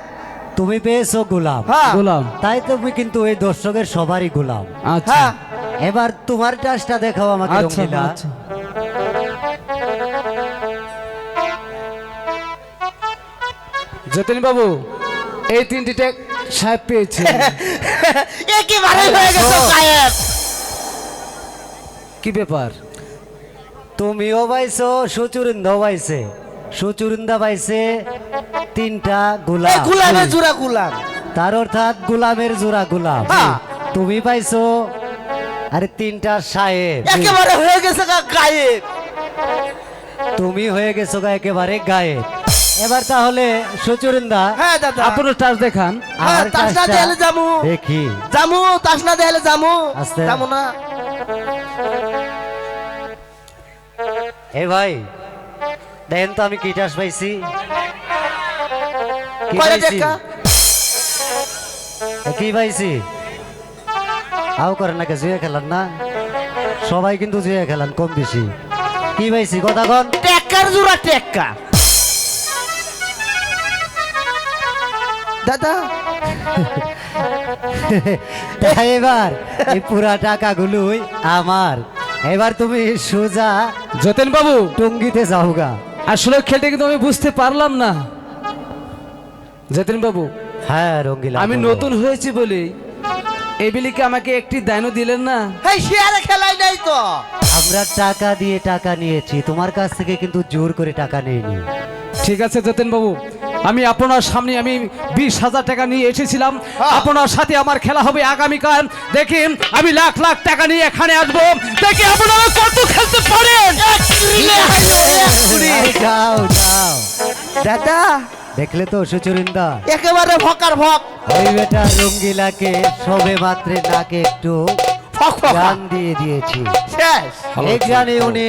তুমি পেয়েছো গোলাম, হ্যাঁ গোলাম। তাই তুমি কিন্তু এই দর্শকের সবারই গোলাম। আচ্ছা হ্যাঁ এবার তোমার টাসটা দেখাও আমাকে আচ্ছা রঙ্গিলা। আচ্ছা। যতীন বাবু, এই 3টি ট্যাগ সাহেব পেয়েছে। একেবারে হয়ে গেছে সাহেব। কি ব্যাপার? তুমিও পাইছো, সুচরিন্দাও পাইছে। সুচরিন্দা পাইছে 3টা এই গোলাম, গোলামের জোড়া গোলাম। তার অর্থাৎ গোলামের জোড়া গোলাম। হ্যাঁ। তুমি পাইছো আরে 3টা সাহেব। একেবারে হয়ে গেছে গায়েব। তুমি হয়ে গেছো গা একেবারে গায়ে। এবার তাহলে সুচরিন্দা হ্যাঁ দাদা, আপনার টাস দেখান। হ্যাঁ, আমার তাস না টাসটা দেখালে যামু। দেখি। জামু, তাস না দেখালে জামু। আস্তে। জামু না। এ ভাই দেখেন তো আমি কি টাস পাইছি। কি কয়টা পাইছি? দেখা? কি পাইছি? আও করেন নাকি জুয়ে খেলান না? সবাই কিন্তু জুয়ে খেলান কম বেশি। কি পাইছি কথা কন? টেক্কার জোড়া টেক্কা। দাদা তাই এবার এই পুরা টাকাগুলোই আমার। এবার তুমি সোজা যতীন বাবু, টঙ্গিতে যাওগা। আসলে খেলতে কিন্তু আমি বুঝতে পারলাম না। যতীন বাবু, হ্যাঁ রঙ্গিলা আমি বলো। নতুন হয়েছি বলে এই বিলিকে আমাকে একটি দায়নও দিলেন না। এই শেয়ারে খেলাই নাই তো। আমরা টাকা দিয়ে টাকা নিয়েছি, তোমার কাছ থেকে কিন্তু জোর করে টাকা নেইনি। ঠিক আছে যতীন বাবু, আমি আপনার সামনে আমি 20,000 টাকা নিয়ে এসেছিলাম। হ্যাঁ। আপনার সাথে আমার খেলা হবে আগামীকাল। দেখেন আমি লাখ লাখ টাকা নিয়ে এখানে আসবো। দেখি আপনারা কত খেলতে পারেন। আরে যাও যাও। দাদা দেখলে তো সুচরিন্দা, একেবারে ভকার ভক, ওই বেটা রঙ্গিলাকে সবে মাত্রে নাকে একটু ফক ফক গান দিয়ে দিয়েছি। শেষ। এই গানে উনি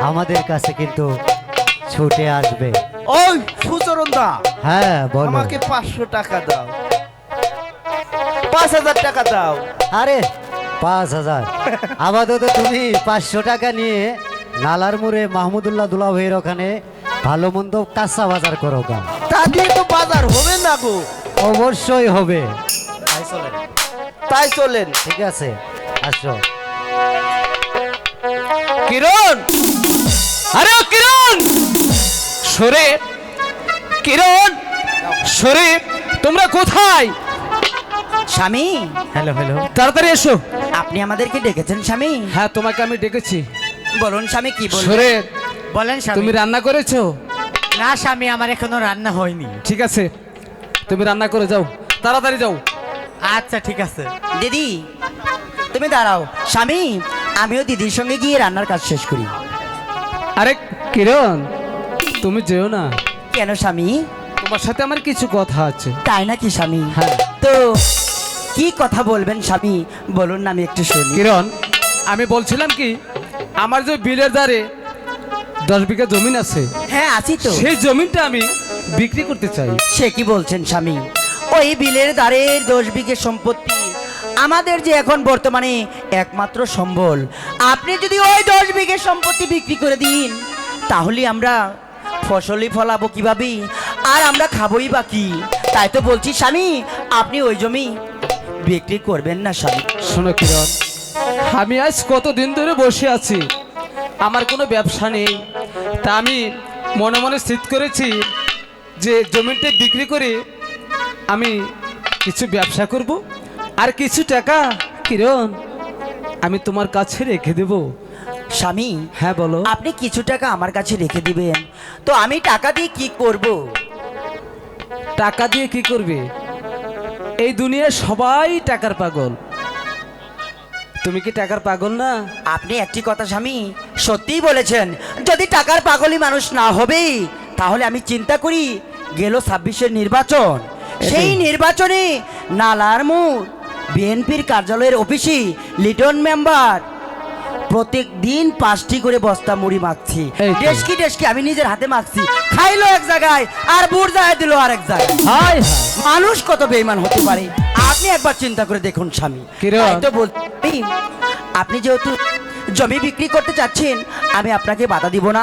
আমাদের কাছে কিন্তু ছুটে আসবে। ওই সুচরণ দা, হ্যাঁ বলো। আমাকে 500 টাকা দাও, 5000 টাকা দাও। আরে 5000 আপাতত তুমি 500 টাকা নিয়ে নালার মোড়ে মাহমুদুল্লাহ দুলা ভাইয়ের ওখানে ভালো মন্দ কাঁচা বাজার করো গা। তা দিয়ে তো বাজার হবে না গো। অবশ্যই হবে। তাই চলেন। ঠিক আছে, আসো। কিরণ, আরে ও কিরণ, সরে, কিরণ, সরে, তোমরা কোথায়? স্বামী, হ্যালো হ্যালো। তাড়াতাড়ি এসো। আপনি আমাদেরকে ডেকেছেন স্বামী? হ্যাঁ, তোমাকে আমি ডেকেছি। বলুন স্বামী, কি বলবেন? সরে, বলেন তুমি রান্না করেছো? না স্বামী, আমার এখনো রান্না হয়নি। ঠিক আছে, তুমি রান্না করে যাও, তাড়াতাড়ি যাও। আচ্ছা ঠিক আছে। দিদি তুমি দাঁড়াও। স্বামী, আমিও দিদির সঙ্গে গিয়ে রান্নার কাজ শেষ করি। আরে কিরণ, তুমি যেও না, কেন স্বামী? তোমার সাথে আমার কিছু কথা আছে। তাই নাকি স্বামী? হ্যাঁ। তো কি কথা বলবেন স্বামী, বলুন না, আমি একটু শুনি। কিরণ, আমি বলছিলাম কি, আমার যে বিলের ধারে 10 বিঘা জমিন আছে, হ্যাঁ আছি তো। সেই জমিনটা আমি বিক্রি করতে চাই। সে কি বলছেন স্বামী? ওই বিলের ধারের 10 বিঘে সম্পত্তি আমাদের যে এখন বর্তমানে একমাত্র সম্বল। আপনি যদি ওই 10 বিঘে সম্পত্তি বিক্রি করে দিন, তাহলে আমরা ফসলই ফলাবো কিভাবে, আর আমরা খাবোই বা কি? তাই তো বলছি স্বামী, আপনি ওই জমি বিক্রি করবেন না স্বামী। শোনো কিরণ, আমি আজ কতদিন ধরে বসে আছি, আমার কোনো ব্যবসা নেই, তা আমি মনে মনে স্থির করেছি যে জমিটা বিক্রি করে আমি কিছু ব্যবসা করব, আর কিছু টাকা কিরণ আমি তোমার কাছে রেখে দেব। স্বামী, হ্যাঁ বলো। আপনি কিছু টাকা আমার কাছে রেখে দিবেন, তো আমি টাকা দিয়ে কি করব? টাকা দিয়ে কি করবে? এই দুনিয়ায় সবাই টাকার পাগল, তুমি কি টাকার পাগল না? আপনি একটি কথা স্বামী সত্যিই বলেছেন। যদি টাকার পাগলি মানুষ না হবে, তাহলে আমি চিন্তা করি গেল 26-এর নির্বাচন, সেই নির্বাচনে নালার মোড় বিএনপির কার্যালয়ের অফিসে লিটন মেম্বার প্রত্যেক দিন 5টি করে বস্তা মুড়ি মাখছি। এই তো। ডেস্কি ডেস্কি আমি নিজের হাতে মাখছি, খাইলো এক জায়গায় আর বুড় যায় দিল আরেক জায়গায়। হায় হায়, মানুষ কত বেঈমান হতে পারে, আপনি একবার চিন্তা করে দেখুন স্বামী। কিরণ? তাই তো বলছি, আপনি যেহেতু জমি বিক্রি করতে চাচ্ছেন, আমি আপনাকে বাধা দিব না,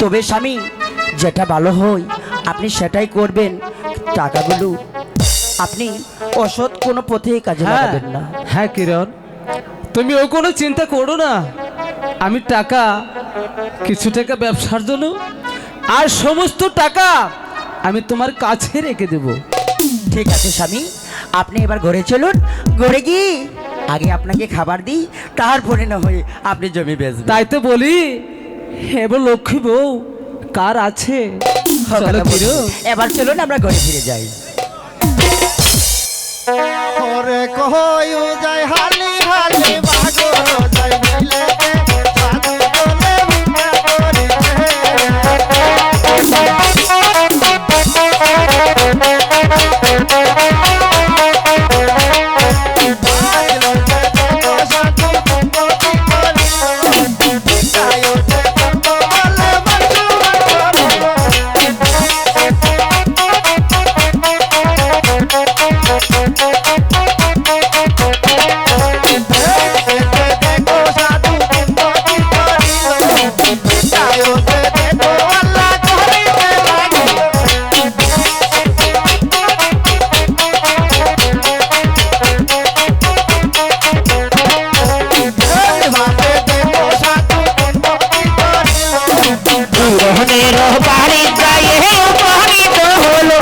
তবে স্বামী যেটা ভালো হয় আপনি সেটাই করবেন। টাকাগুলো আপনি অসৎ কোনো পথে কাজে হ্যাঁ লাগাবেন না। হ্যাঁ কিরণ, তুমি ও কোনো চিন্তা করো না, আমি টাকা, কিছু টাকা ব্যবসার জন্য, আর সমস্ত টাকা আমি তোমার কাছে রেখে দেব। ঠিক আছে স্বামী, আপনি এবার ঘরে চলুন, ঘরে গিয়ে আগে আপনাকে খাবার দিই, তারপরে না হয়ে আপনি জমি বেচবেন। তাই তো বলি, এবার লক্ষ্মী বউ কার আছে? চলো কিরণ। এবার চলুন আমরা ঘরে ফিরে যাই। ওরে কহয়ু যায় হালি হালি বাগো যায় মিলেতে সাধু বলে ভিক্ষা পুরনের বাড়ি যায় উপনীত হলো,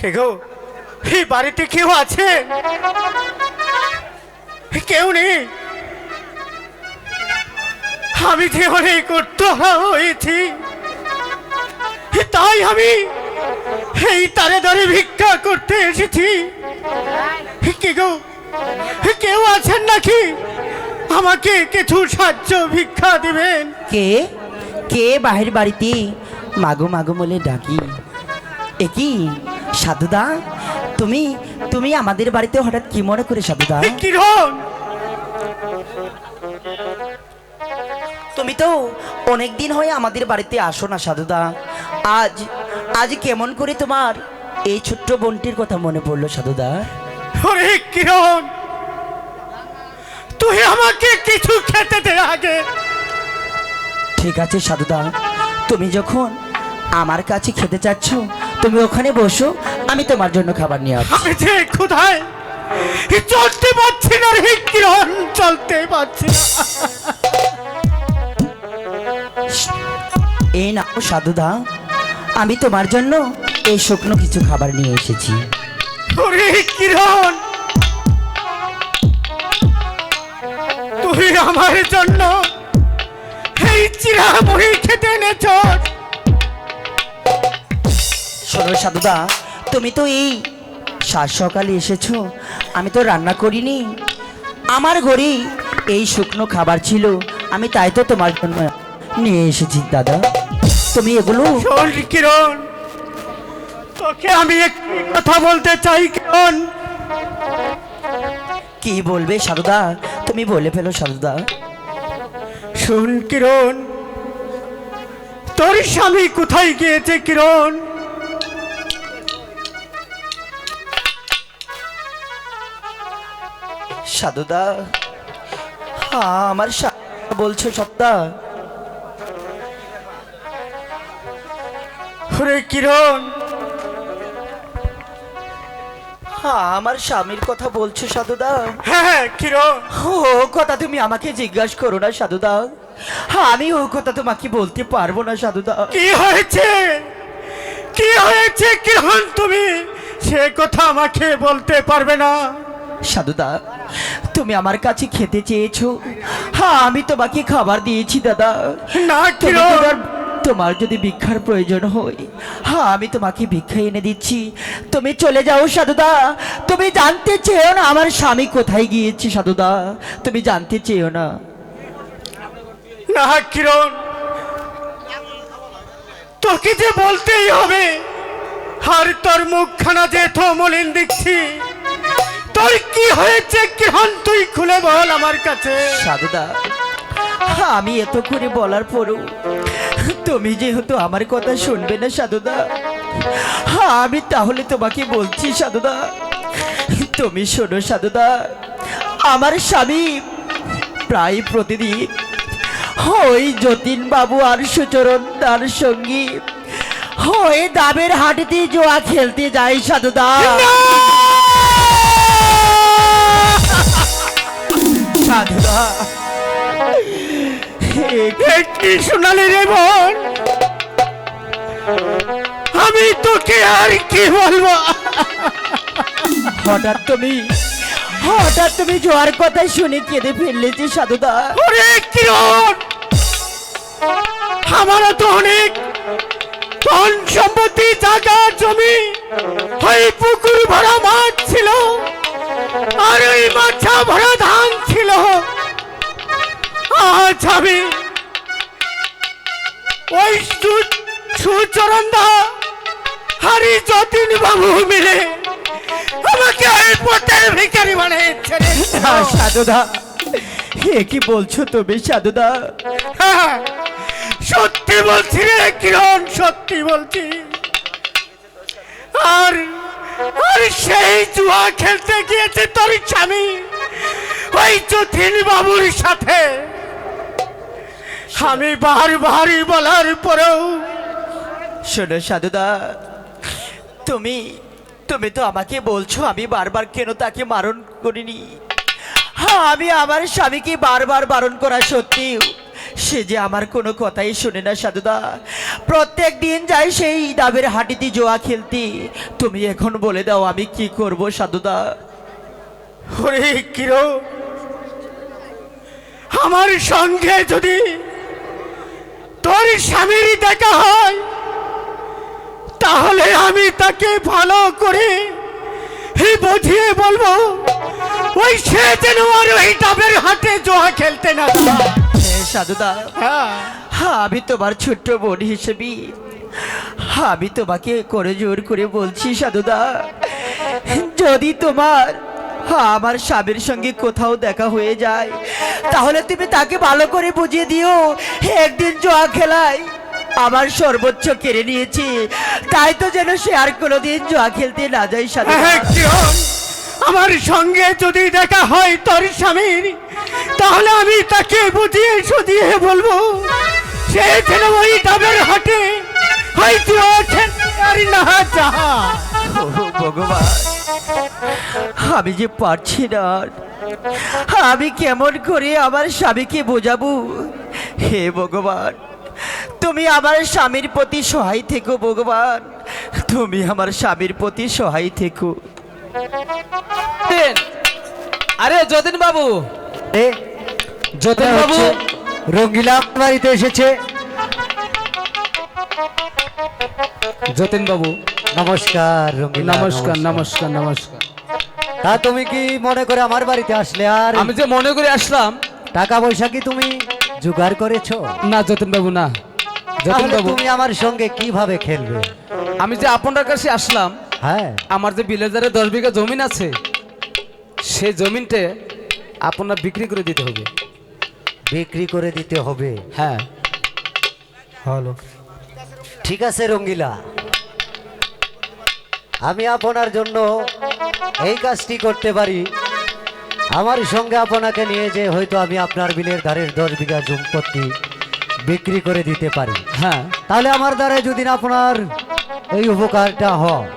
কে গো, এই বাড়িতে কেউ আছে? কেউ নেই। আমি যে অনেক কর্তব্য হয়েছি, তাই আমি এই তারে দাঁড়ে ভিক্ষা করতে এসেছি। কে গো, কেউ আছেন নাকি? আমাকে কিছু সাহায্য ভিক্ষা দিবেন। কে কে বাহির বাড়িতে মাগো মাগো বলে ডাকি? একই সাধুদা, তুমি তুমি আমাদের বাড়িতে হঠাৎ কি মনে করে সাধুদা? কিরণ, তুমি তো অনেক দিন হয়ে আমাদের বাড়িতে আসো না সাধুদা। আজ আজ কেমন করে তোমার এই ছোট্ট বোনটির কথা মনে পড়লো সাধুদা? ওরে কিরণ, তুই আমাকে কিছু খেতে দে আগে। ঠিক আছে সাধুদা, তুমি যখন আমার কাছে খেতে চাচ্ছ, তুমি ওখানে বসো, আমি তোমার জন্য খাবার নিয়ে আসছি। আমি যে ক্ষুধায় চলতে পারছি না রে কিরণ, চলতে পারছি না। এই নাও সাধুদা, আমি তোমার জন্য এই শুকনো কিছু খাবার নিয়ে এসেছি। ওরে কিরণ, তুই আমার জন্য এই চিরামুড়ি খেতে এনেছ? শোনো সাধুদা, তুমি তো এই সাত সকালে এসেছো, আমি তো রান্না করিনি। আমার ঘরে এই শুকনো খাবার ছিল, আমি তাই তো তোমার জন্য নিয়ে এসেছি দাদা। তুমি এগুলো শোন কিরণ, তোকে আমি একটি কথা বলতে চাই কিরণ। কি বলবে সাধুদা? তুমি বলে ফেলো সাধুদা। শোন কিরণ, তোর স্বামী কোথায় গিয়েছে কিরণ? সাধুদা, আমার বলছো সত্তা? ওরে কিরণ, আমার স্বামীর কথা বলছো সাধুদা? হ্যাঁ কিরণ, ও কথা তুমি আমাকে জিজ্ঞাসা করো না সাধুদা, আমি ও কথা তোমাকে বলতে পারবো না সাধুদা। কি হয়েছে? কি হয়েছে কিরণ, তুমি সে কথা আমাকে বলতে পারবে না? সাধুদা, তুমি আমার কাছে খেতে চেয়েছো, আমি তোমাকে খাবার দিয়েছি দাদা। না তুমি কিরণ, তোমার যদি ভিক্ষার প্রয়োজন হয়, আমি তোমাকে ভিক্ষা এনে দিচ্ছি। তুমি চলে যাও সাধুদা, তুমি জানতে চেয়েও না আমার স্বামী কোথায় গিয়েছে সাধুদা, তুমি জানতে চেয়েও না। না কিরণ, তোকে যে বলতেই হবে। আর তোর মুখখানা যে মলিন দেখছি, তোর কি হয়েছে কিরণ, তুই খুলে বল আমার কাছে। সাধুদা, আমি এত করে বলার পরও তুমি যেহেতু আমার কথা শুনবে না সাধুদা, আমি তাহলে তোমাকে বলছি সাধুদা, তুমি শোনো সাধুদা। আমার স্বামী প্রায় প্রতিদিন ওই যতীন বাবু আর সুচরণ তার সঙ্গী ওই দাবের হাটিতে জোয়া খেলতে যায় সাধুদা। সাধুদা, কি শোনালি রে বোন, আমি তোকে আর কি বলবো? হঠাৎ তুমি জোয়ার কথা শুনে কেঁদে ফেললে যে সাধুদা। ওরে কিরণ, আমারও তো অনেক ধন সম্পত্তি, জায়গা জমি, ওই পুকুর ভরা মাছ ছিল, আর ওই মাছা ভরা ধান ছিল। আজ আমি ওই সুচরণ দা আর এই যতীন বাবু মিলে আমাকে ওই পথের ভিখারি বানিয়েছে রে। সাধুদা, এ কি বলছো তুমি সাধুদা? হ্যাঁ, সত্যি বলছি রে কিরণ, সত্যি বলছি। আর আর সেই জুয়া খেলতে গিয়েছে তোর স্বামী ওই যতীন বাবুর সাথে। আমি বারবারই বলার পরেও শোনো সাধুদা, তুমি তো আমাকে বলছো আমি বারবার কেন তাকে বারণ করিনি। আমি আমার স্বামীকে বারবার বারণ করা সত্ত্বেও সে যে আমার কোনো কথাই শোনে না সাধুদা। প্রত্যেক দিন যাই সেই ডাবের হাঁটিতে জোয়া খেলতি। তুমি এখন বলে দাও আমি কি করব সাধুদা? ওরে কিরো, আমার সঙ্গে যদি তোর স্বামীর দেখা হয় তাহলে আমি তাকে ভালো করে বুঝিয়ে বলবো ওই সে যেন আর ওই ডাবের হাটে জোয়া খেলতে না যায়। সাধুদা, হ্যাঁ, আমি তোমার ছোট্ট বোন হিসেবে আমি তোমাকে করে জোর করে বলছি সাধুদা, যদি তোমার আমার স্বামীর সঙ্গে কোথাও দেখা হয়ে যায় তাহলে তুমি তাকে ভালো করে বুঝিয়ে দিও একদিন জোয়া খেলায় আমার সর্বোচ্চ কেড়ে নিয়েছি, তাই তো যেন সে আর কোনোদিন জোয়া খেলতে না যায় সাধুদা। হ্যাঁ, কিরো, আমার সঙ্গে যদি দেখা হয় তোর স্বামীর তাহলে আমি তাকে বুঝিয়ে সুঝিয়ে বলবো সে যেন ওই ডাবের হাটে হয়তো আর না যাহা। ও ভগবান, আমি যে পারছি না, আমি কেমন করে আমার স্বামীকে বোঝাবো? হে ভগবান, তুমি আমার স্বামীর প্রতি সহায় থেকো ভগবান, তুমি আমার স্বামীর প্রতি সহায় থেকো। আরে যতীন বাবু, এ, যতীন বাবু, হচ্ছে রঙ্গিলা বাড়িতে এসেছে। যতীন বাবু, নমস্কার রঙ্গিলা, নমস্কার নমস্কার নমস্কার। তা তুমি কি মনে করে আমার বাড়িতে আসলে? আর আমি যে মনে করে আসলাম, টাকা পয়সা কি তুমি জোগাড় করেছো? না যতীন বাবু, না যতীন তাহলে বাবু, তুমি আমার সঙ্গে কিভাবে খেলবে? আমি যে আপনার কাছে আসলাম, হ্যাঁ, আমার যে বিলেজারে 10 বিঘা জমিন আছে, সেই জমিনটা আপনার বিক্রি করে দিতে হবে। বিক্রি করে দিতে হবে। হ্যাঁ, হলো, ঠিক আছে রঙ্গিলা, আমি আপনার জন্য এই কাজটি করতে পারি। আমার সঙ্গে আপনাকে নিয়ে যে হয়তো আমি আপনার বিলের ধারের 10 বিঘা সম্পত্তি বিক্রি করে দিতে পারি। হ্যাঁ, তাহলে আমার দ্বারা যদি না আপনার এই উপকারটা হয়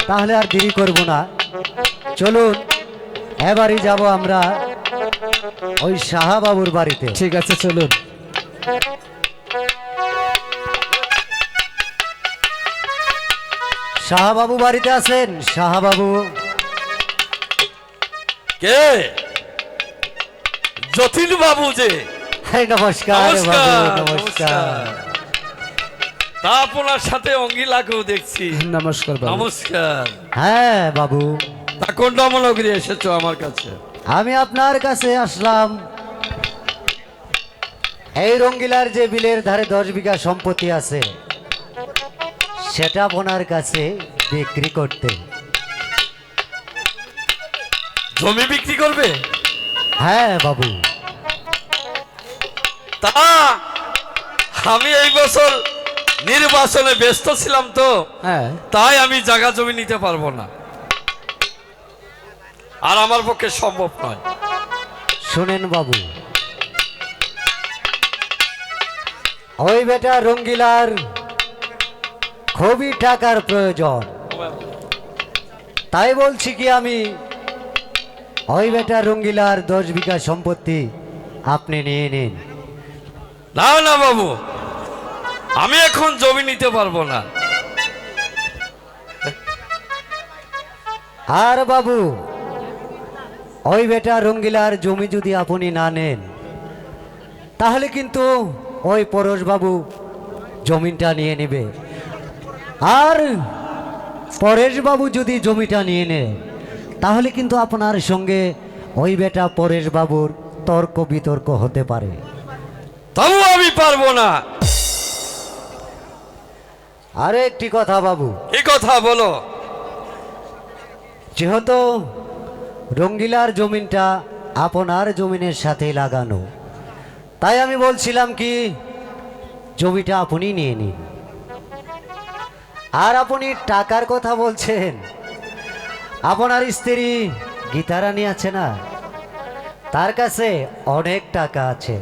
তাহলে আর দেরি করব না। চলুন এবারই যাব আমরা ওই সাহাবাবুর বাড়িতে। ঠিক আছে চলুন। সাহাবাবু বাড়িতে আছেন? সাহাবাবু, কে? যতীন বাবু যে? এই নমস্কার বাবু, নমস্কার, নমস্কার। তা আপনার সাথে অঙ্গিলাকেও দেখছি। নমস্কার বাবু। নমস্কার। হ্যাঁ বাবু, তা কোন রমনগরে এসেছো আমার কাছে? আমি আপনার কাছে আসলাম এই রঙ্গিলার যে বিলের ধারে 10 বিঘা সম্পত্তি আছে সেটা আপনার কাছে বিক্রি করতে। জমি বিক্রি করবে? হ্যাঁ বাবু, তা আমি এই বছর নির্বাচনে ব্যস্ত ছিলাম তো, হ্যাঁ, তাই আমি জায়গা জমি নিতে পারবো না, আর আমার পক্ষে সম্ভব নয়। শুনেন বাবু, ওই বেটা রঙ্গিলার খুবই টাকার প্রয়োজন, তাই বলছি কি আমি ওই বেটা রঙ্গিলার 10 বিঘা সম্পত্তি আপনি নিয়ে নিন। না না বাবু, আমি এখন জমি নিতে পারবো না। আর বাবু, ওই বেটা রঙ্গিলার জমি যদি আপনি না নেন তাহলে কিন্তু ওই পরশ বাবু জমিটা নিয়ে নেবে। আর পরেশ বাবু যদি জমিটা নিয়ে নেয় তাহলে কিন্তু আপনার সঙ্গে ওই বেটা পরেশ বাবুর তর্ক বিতর্ক হতে পারে। তবু আমি পারবো না। আরে একটি কথা বাবু, কি কথা বলো? যেহেতু রঙ্গিলার জমিনটা আপনার জমিনের সাথে লাগানো, তাই আমি বলছিলাম কি জমিটা আপনি নিয়ে নিন। আর আপনি টাকার কথা বলছেন, আপনার স্ত্রী গীতারানী আছে না, তার কাছে অনেক টাকা আছে,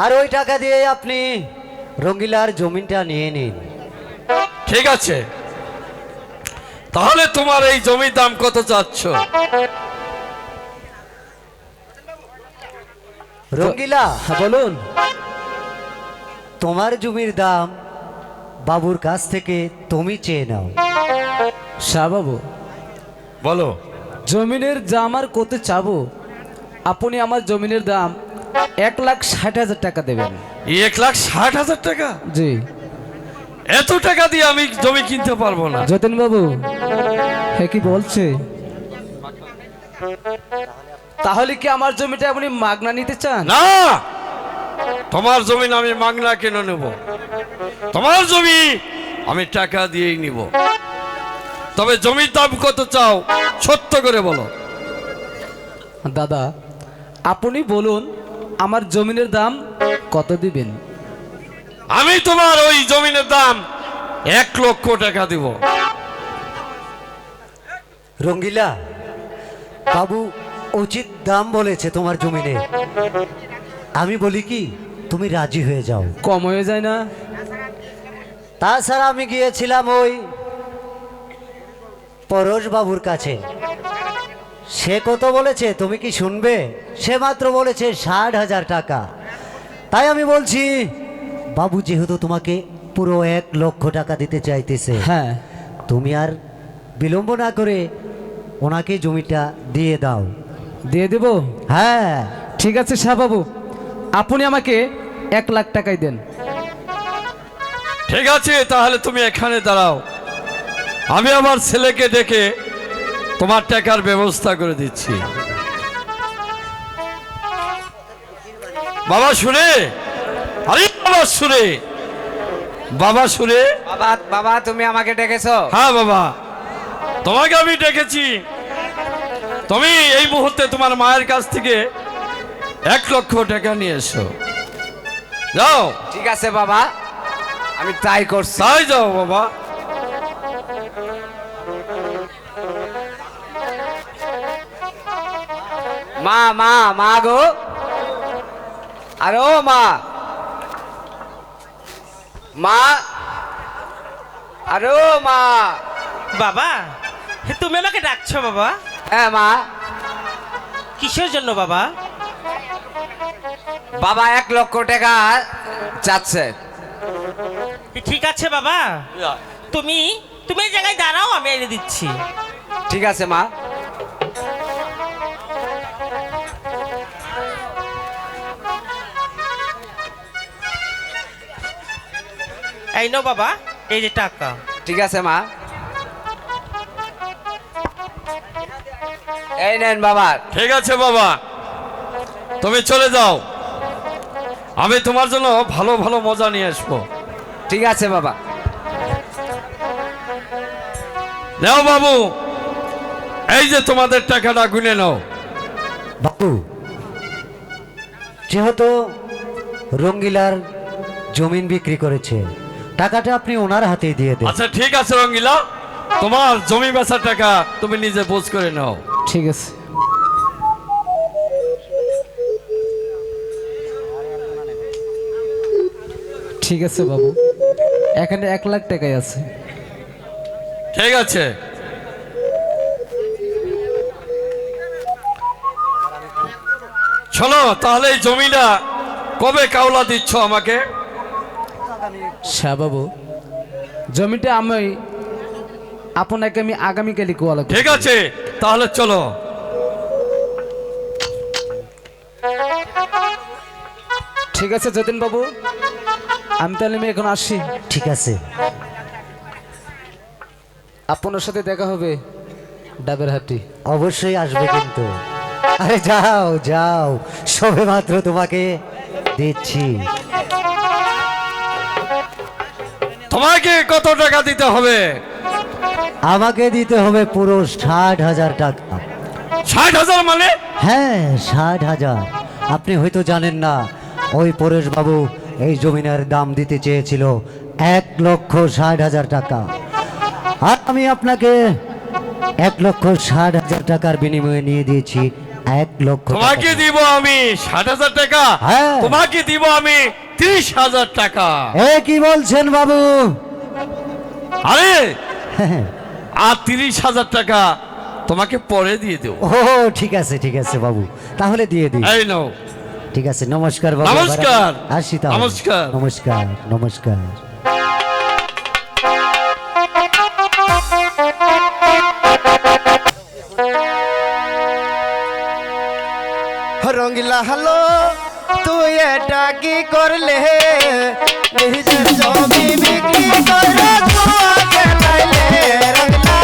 আর ওই টাকা দিয়ে আপনি রঙ্গিলার জমিনটা নিয়ে নিন। ঠিক আছে, তাহলে তোমার এই জমির দাম কত চাচ্ছ? রঙ্গিলা, হ্যাঁ, বলুন। তোমার জমির দাম বাবুর কাছ থেকে তুমি চেয়ে নাও। শাহবাবু, বলো। জমিনের দাম আর কত চাবো? আপনি আমার জমিনের দাম 1,60,000 টাকা দেবেন। 1,60,000 টাকা? জি। এত টাকা দিয়ে আমি জমি কিনতে পারবো না। যতীন বাবু, হ্যাঁ কি বলছে? তাহলে কি আমার জমিটা আপনি মাগনা নিতে চান? না, তোমার জমি আমি মাগনা কেন নেব? তোমার জমি আমি টাকা দিয়েই নিব। তবে জমির দাম কত চাও সত্য করে বলো। দাদা, আপনি বলুন আমার জমিনের দাম কত দিবেন? আমি তোমার ওই জমিনের দাম 1,00,000 টাকা দিব। রঙ্গিলা, বাবু উচিত দাম বলেছে তোমার জমিনে। আমি বলি কি, তুমি রাজি হয়ে যাও। কম হয়ে যায় না? তাছাড়া আমি গিয়েছিলাম ওই পরশ বাবুর কাছে, সে কত বলেছে তুমি কি শুনবে? সে মাত্র বলেছে 60,000 টাকা। তাই আমি বলছি, বাবু যেহেতু তোমাকে পুরো 1,00,000 টাকা দিতে চাইতেছে, হ্যাঁ, তুমি আর বিলম্ব না করে ওনাকে জমিটা দিয়ে দাও। দিয়ে দেব। হ্যাঁ, ঠিক আছে শাহবাবু, আপনি আমাকে 1,00,000 টাকাই দেন। ঠিক আছে, তাহলে তুমি এখানে দাঁড়াও, আমি আমার ছেলেকে ডেকে তোমার টাকার ব্যবস্থা করে দিচ্ছি। বাবা শুনে, আরে বাবা শুনে, বাবা শুনে। বাবা, বাবা তুমি আমাকে ডেকেছো? হ্যাঁ বাবা, তোমাকে আমি ডেকেছি। তুমি এই মুহূর্তে তোমার মায়ের কাছ থেকে 1,00,000 টাকা নিয়ে এসো। যাও। ঠিক আছে বাবা, আমি তাই করছি। তাই যাও বাবা। মা মা মা গো, আরে ও মা, মা, আরে ও মা। বাবা, তুমি আমাকে ডাকছো বাবা? হ্যাঁ মা। কিসের জন্য বাবা? বাবা 1,00,000 টাকা চাচ্ছে। ঠিক আছে বাবা, তুমি তুমি এই জায়গায় দাঁড়াও, আমি এনে দিচ্ছি। ঠিক আছে মা। এই নাও বাবা, এই যে টাকা। ঠিক আছে মা, এই নেন বাবা। ঠিক আছে বাবা, তুমি চলে যাও, আমি তোমার জন্য ভালো ভালো মজা নিয়ে আসবো। ঠিক আছে বাবা। নাও বাবু, এই যে তোমাদের টাকাটা গুনে নাও। বাবু যেহেতু রঙ্গিলার জমিন বিক্রি করেছে, টাকাটা আপনি ওনার হাতেই দিয়ে দেন। আচ্ছা ঠিক আছে রঙ্গিলা, তোমার জমি বেচার টাকা তুমি নিজে বোঝ করে নাও। ঠিক আছে। ঠিক আছে বাবু, এখানে 1,00,000 টাকাই আছে। ঠিক আছে, শোনো তাহলে এই জমিটা কবে কাওলা দিচ্ছ আমাকে? শাহবাবু, জমিটা আপনাকে আমি আগামীকালই কোয়ালা করব। ঠিক আছে, তাহলে চলো। ঠিক আছে যতীন বাবু, আমি তাহলে আমি এখন আসি। ঠিক আছে, আপনার সাথে দেখা হবে ডাবের হাটি। অবশ্যই আসবে কিন্তু। আরে যাও যাও, সবে মাত্র তোমাকে দিচ্ছি। তোমাকে কত টাকা দিতে হবে? আমাকে দিতে হবে পুরো 60,000 টাকা। 60,000 মানে? হ্যাঁ 60,000। আপনি হয়তো জানেন না, ওই পরেশ বাবু এই জমিনের দাম দিতে চেয়েছিল 1,60,000 টাকা, আর আমি আপনাকে 1,60,000 টাকার বিনিময়ে নিয়ে দিয়েছি 1,00,000 তোমাকে টাকা। দিব আমি 60,000 টাকা? হ্যাঁ। তোমাকে দিব আমি 30,000 টাকা। এ কি বলছেন বাবু? আরে হ্যাঁ, আর 30,000 টাকা তোমাকে পরে দিয়ে দেবো। ও ঠিক আছে ঠিক আছে বাবু, তাহলে দিয়ে দিই। এই নাও। ঠিক আছে নমস্কার বাবু নমস্কার। আসি তাহলে। নমস্কার। নমস্কার নমস্কার রঙ্গিলা হ্যালো তুই এটা কি করলে নিজের জমি বিক্রি করে তোমাকে লাইলে রঙ্গিলা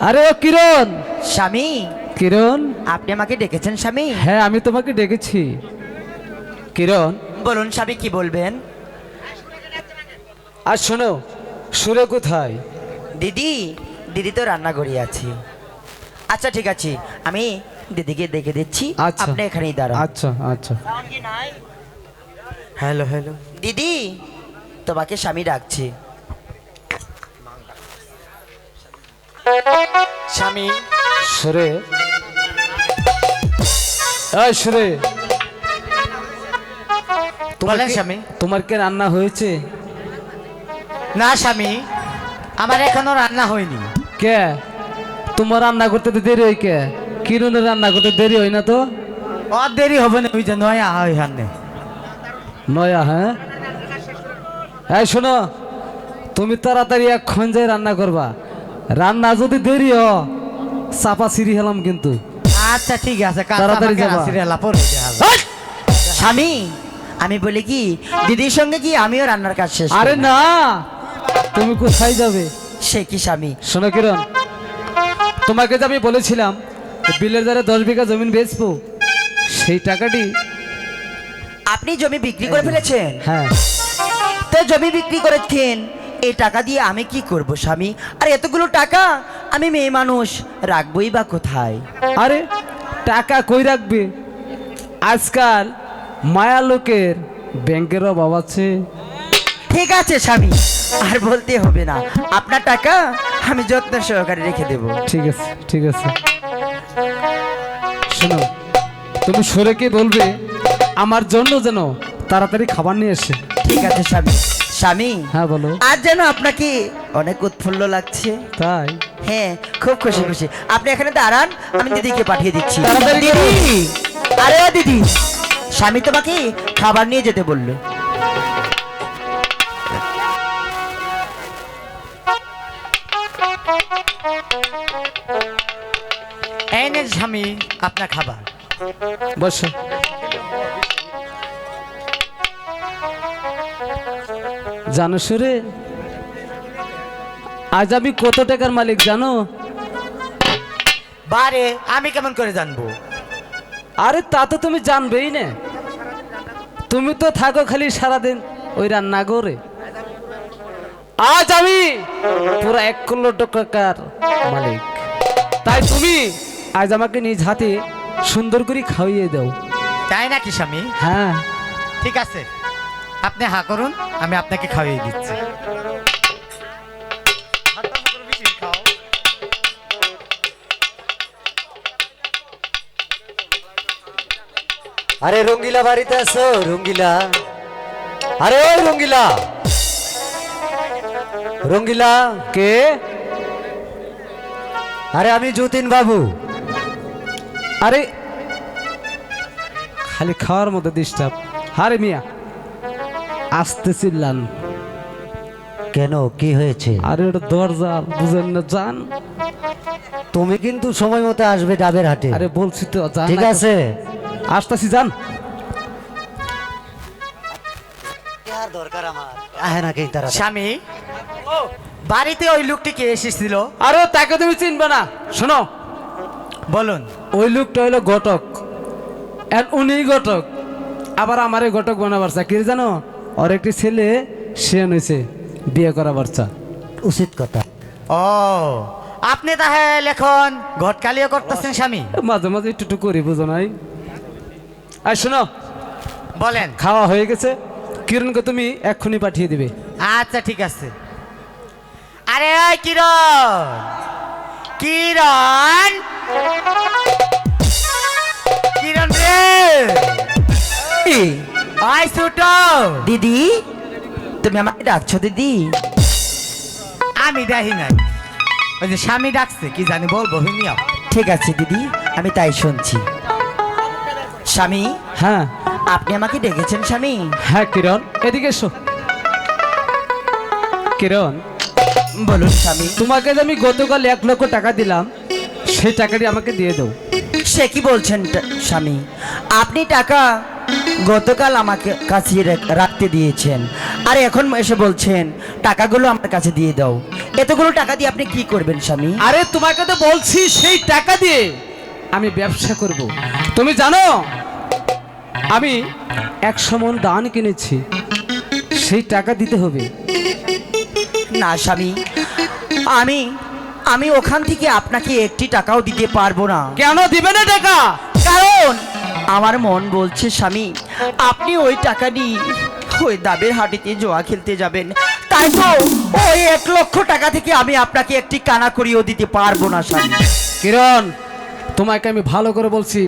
আরে ও কিরণ, স্বামী কিরণ। আপনি আমাকে ডেকেছেন স্বামী? হ্যাঁ আমি তোমাকে ডেকেছি কিরণ। বলুন স্বামী কি বলবেন? আর শোনো, সুরে কোথায়? দিদি, দিদি তো রান্নাঘরে আছে। আচ্ছা ঠিক আছে, আমি দিদিকে দেখে দিচ্ছি, আচ্ছা। আপনি এখানেই দাঁড়ান। আচ্ছা আচ্ছা। হ্যালো হ্যালো দিদি, তোমাকে স্বামী ডাকছে। স্বামী সুরে, এই সুরে, বলেন স্বামী। তোমার কে রান্না হয়েছে? না স্বামী, আমার এখনো রান্না হয়নি। কে তোমার রান্না করতে তো দেরি হয়? কে কিরণের রান্না করতে দেরি হয় না তো? আর দেরি হবে না, ওই যে নয় হয় হান্নে। নয়া, হ্যাঁ। এই শোনো, তুমি তাড়াতাড়ি এখন যাই রান্না করবা। রান্না যদি দেরি হ, চাপা সিঁড়ি হেলাম কিন্তু। আচ্ছা ঠিক আছে, কাল তাড়াতাড়ি আমাকে যাবা। রাত্রিবেলা পরে যাবে। স্বামী, আমি বলি কি দিদির সঙ্গে কি আমিও রান্নার কাজ শেষ আরে করব? না, তুমি কোথায় যাবে? সে কি স্বামী? শোনো কিরণ, তোমাকে যে আমি বলেছিলাম বিলের দ্বারা 10 বিঘা জমিন বেচবো, সেই টাকাটি। আপনি জমি বিক্রি করে ফেলেছেন? হ্যাঁ। তো জমি বিক্রি করেছেন, এই টাকা দিয়ে আমি কি করব স্বামী? আর এতগুলো টাকা আমি মেয়ে মানুষ রাখবই বা কোথায়? আরে টাকা কই রাখবে? আজকাল মায়া লোকের ব্যাংকের অভাব আছে। ঠিক আছে স্বামী, আর বলতে হবে না, আপনার টাকা আমি যত্ন সহকারে রেখে দেব। ঠিক আছে ঠিক আছে। শোনো, তুমি সরেকে বলবে আমার জন্য যেন তাড়াতাড়ি খাবার নিয়ে এসে। ঠিক আছে স্বামী। স্বামী, হ্যাঁ বলো। আজ যেন আপনাকে অনেক উৎফুল্ল লাগছে। তাই? হ্যাঁ, খুব খুশি খুশি। আপনি এখানে দাঁড়ান, আমি দিদিকে পাঠিয়ে দিচ্ছি। তাড়াতাড়ি করো। দিদি, আরে ও দিদি, স্বামী তোমাকে খাবার নিয়ে যেতে বললো। এই নে স্বামী আপনার খাবার। বসো। জানো সুরে, আজ আমি কত টাকার মালিক জানো? বারে আমি কেমন করে জানবো? আরে তা তো তুমি জানবেই না, তুমি তো থাকো খালি সারাদিন ওই রান্না করে। আজ আমি পুরো 1 কোটি টাকার মালিক, তাই তুমি আজ আমাকে নিজ হাতে সুন্দর করে খাওয়িয়ে দাও। তাই নাকি স্বামী? হ্যাঁ ঠিক আছে, আপনি হা করুন, আমি আপনাকে খাইয়ে দিচ্ছি। আরে রঙ্গিলা বাড়িতে আছো? রঙ্গিলা, আরে ওই রঙ্গিলা, রঙ্গিলা। কে? আরে আমি যতীন বাবু। আরে খালি খাওয়ার মধ্যে ডিস্টার্ব। আরে মিয়া আসতে চিল্লান কেন, কি হয়েছে? আরে ওটা দরজা বুঝেন না, জান। তুমি কিন্তু সময় মতো আসবে ডাবের হাটে। আরে বলছি তো জান। ঠিক আছে, আসতেছি, জান। দরকার আমার আহে না কেই তারা। স্বামী, বাড়িতে ওই লোকটি কে এসেছিল? আরে তাকে তুমি চিনবে না। শোনো, বলুন। ওই লোকটা হইলো ঘটক, আর উনি ঘটক, আবার আমারে ঘটক বানাবার চা। কি জানো, ওর একটি ছেলে সে হয়েছে বিয়ে করা বাচ্চা। উচিত কথা। ও, আপনি তাহলে এখন ঘটকালিও করতেছেন স্বামী? মাঝে মাঝে একটু একটু করি, বুঝো নাই? আর শোনো, বলেন। খাওয়া হয়ে গেছে, কিরণকে তুমি এক্ষুনি পাঠিয়ে দিবে। আচ্ছা ঠিক আছে। আরে ওই কিরণ, কিরণ, কিরণ রে, আয় ছোট দিদি, তুমি আমাকে ডাকছো দিদি? আমি দেখি নাই, ওই যে স্বামী ডাকছে, কি জানি বলবো হিনিয়া। ঠিক আছে দিদি, আমি তাই শুনছি। স্বামী, হ্যাঁ আপনি আমাকে ডেকেছেন স্বামী? হ্যাঁ কিরণ, এদিকে এসো। কিরণ, বলুন স্বামী। তোমাকে যে আমি গতকাল 1 লক্ষ টাকা দিলাম, সেই টাকাটি আমাকে দিয়ে দাও। সে কি বলছেন স্বামী? আপনি টাকা গতকাল আমাকে কাছে রাখতে দিয়েছেন, আর এখন এসে বলছেন টাকাগুলো আমার কাছে দিয়ে দাও। এতগুলো টাকা দিয়ে আপনি কি করবেন স্বামী? আরে তোমাকে তো বলছি সেই টাকা দিয়ে আমি ব্যবসা করব। তুমি জানো আমি 100 মণ ধান কিনেছি, সেই টাকা দিতে হবে। না স্বামী, আমি আমি ওখান থেকে আপনাকে একটি টাকাও দিতে পারবো না। কেন দিবে না টাকা? কারণ আমার মন বলছে স্বামী, আপনি ওই টাকা নিয়ে ওই দাবের হাটিতে জোয়া খেলতে যাবেন, তাই তো ওই 1 লক্ষ টাকা থেকে আমি আপনাকে একটি কানা করিয়েও দিতে পারবো না স্বামী। কিরণ, তোমাকে আমি ভালো করে বলছি,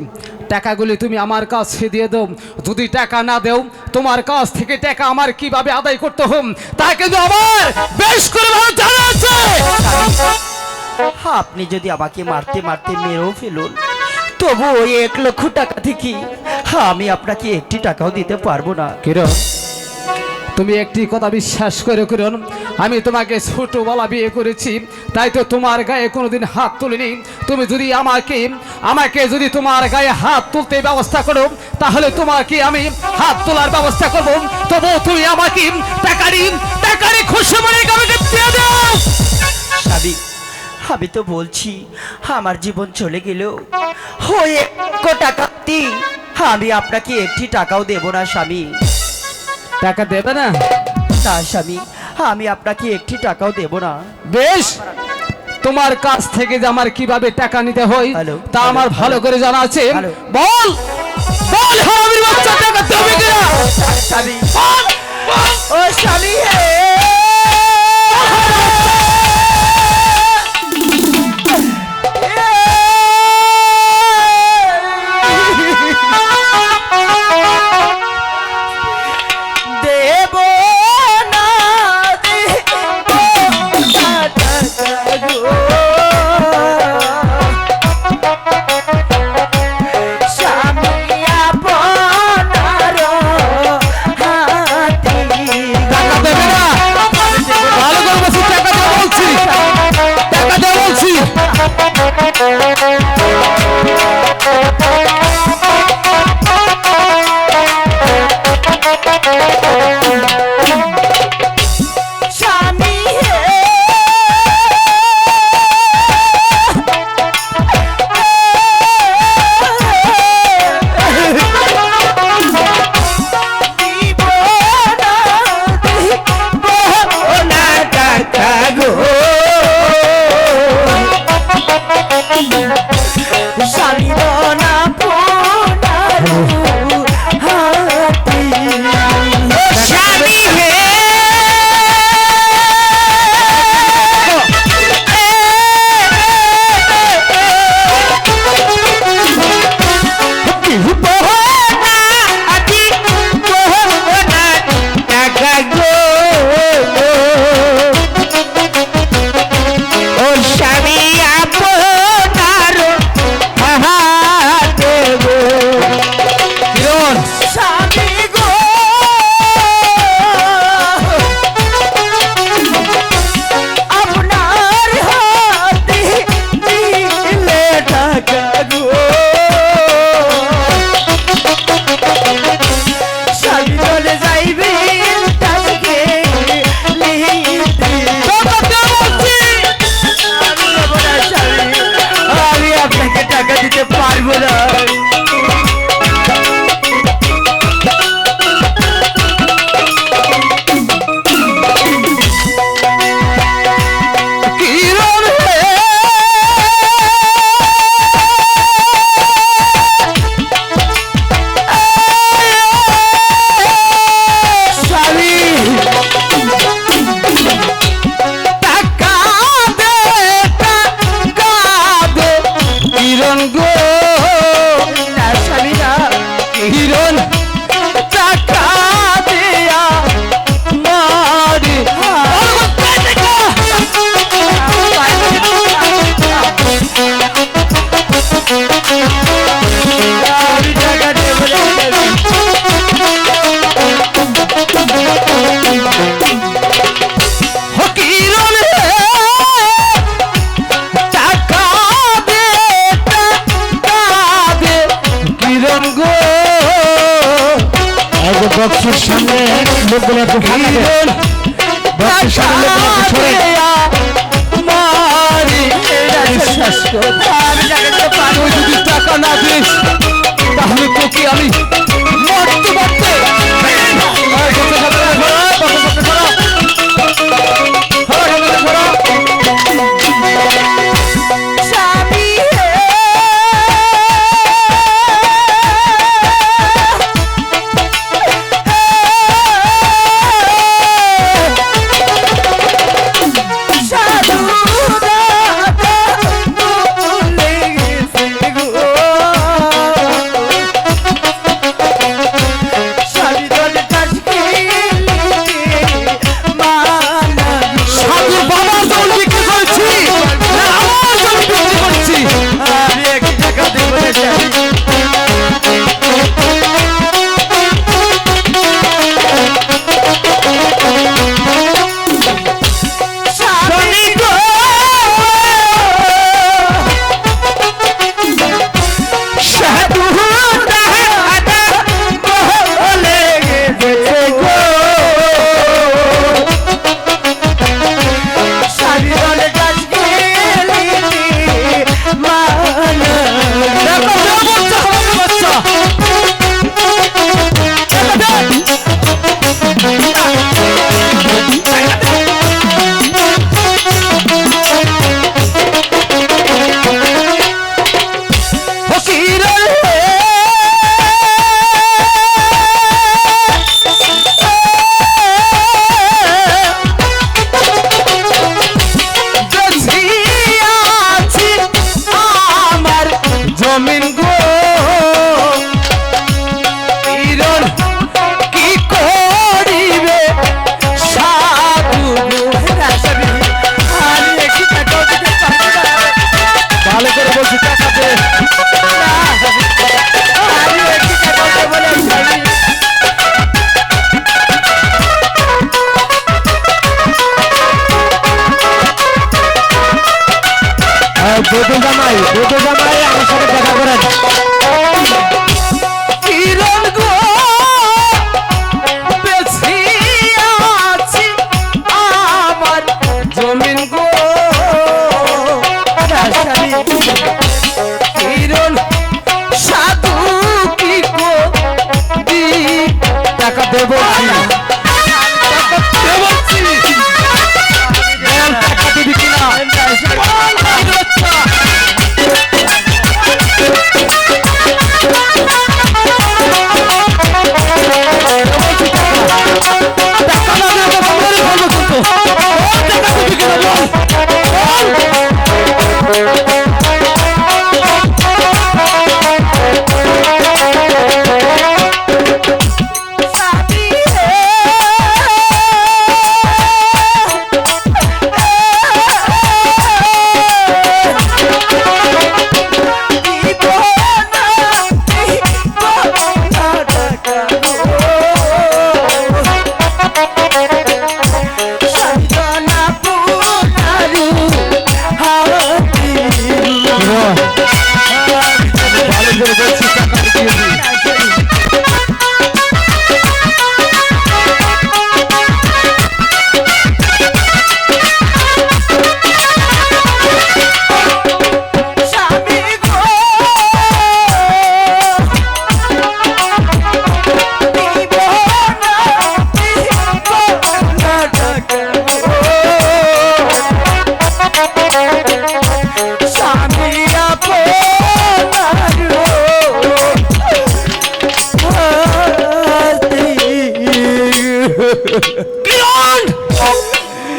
টাকাগুলি তুমি আমার কাছে দিয়ে দাও। যদি টাকা না দেও, তোমার কাছ থেকে টাকা আমার কিভাবে আদায় করতে হোম তা কিন্তু আমার বেশ করে ভালো জানা আছে। আপনি যদি আমাকে মারতে মারতে মেরেও ফেলুন, তবু ওই 1 লক্ষ টাকা থেকে আমি আপনাকে একটি টাকাও দিতে পারবো না। কিরণ, তুমি একটি কথা বিশ্বাস করে কিরণ, আমি তোমাকে ছোটবেলা বিয়ে করেছি, তাই তো তোমার গায়ে কোনোদিন হাত তুলিনি। তুমি যদি আমাকে যদি তোমার গায়ে হাত তুলতে ব্যবস্থা করো, তাহলে তোমাকে আমি হাত তোলার ব্যবস্থা করব। তবু তুমি আমাকে টাকারি খুশি মনে আমাকে দিয়ে দাও। স্বামী, আমি তো বলছি আমার জীবন চলে গেলেও ওই 1 টাকা দিয়ে আমি আপনাকে একটি টাকাও দেব না স্বামী। টাকা দেবে না? না স্বামী, আমি আপনাকে একটি টাকাও দেব না। বেশ, তোমার কাছ থেকে যে আমার কিভাবে টাকা নিতে হয় হ্যালো, তা আমার হ্যালো, ভালো করে জানা আছে। হ্যালো। বল বল, হারামির বাচ্চা, টাকা দেবে কিনা? স্বামী, বল, বল। ও স্বামী, দেব না, দেব না টাকা গো। স্বামী আপনার হাতে টাকা দেবে না? ভালো করে বলছি, টাকা দেবে বলছি, টাকা দেবে বলছি। লোকগুলো একটু ফাঁকা দেন। বক্সের সামনে লোকগুলো একটু সরে। তুই যদি টাকা না দিস তাহলে তোকে আমি মরতে মরতে দুটো জামাই আমার সাথে দেখা করেন। কিরণ গো বেশি আছে আমার জমিন গো কিরণ সাধু কি গো দি টাকা দেবো টাকা দিবি কিনা?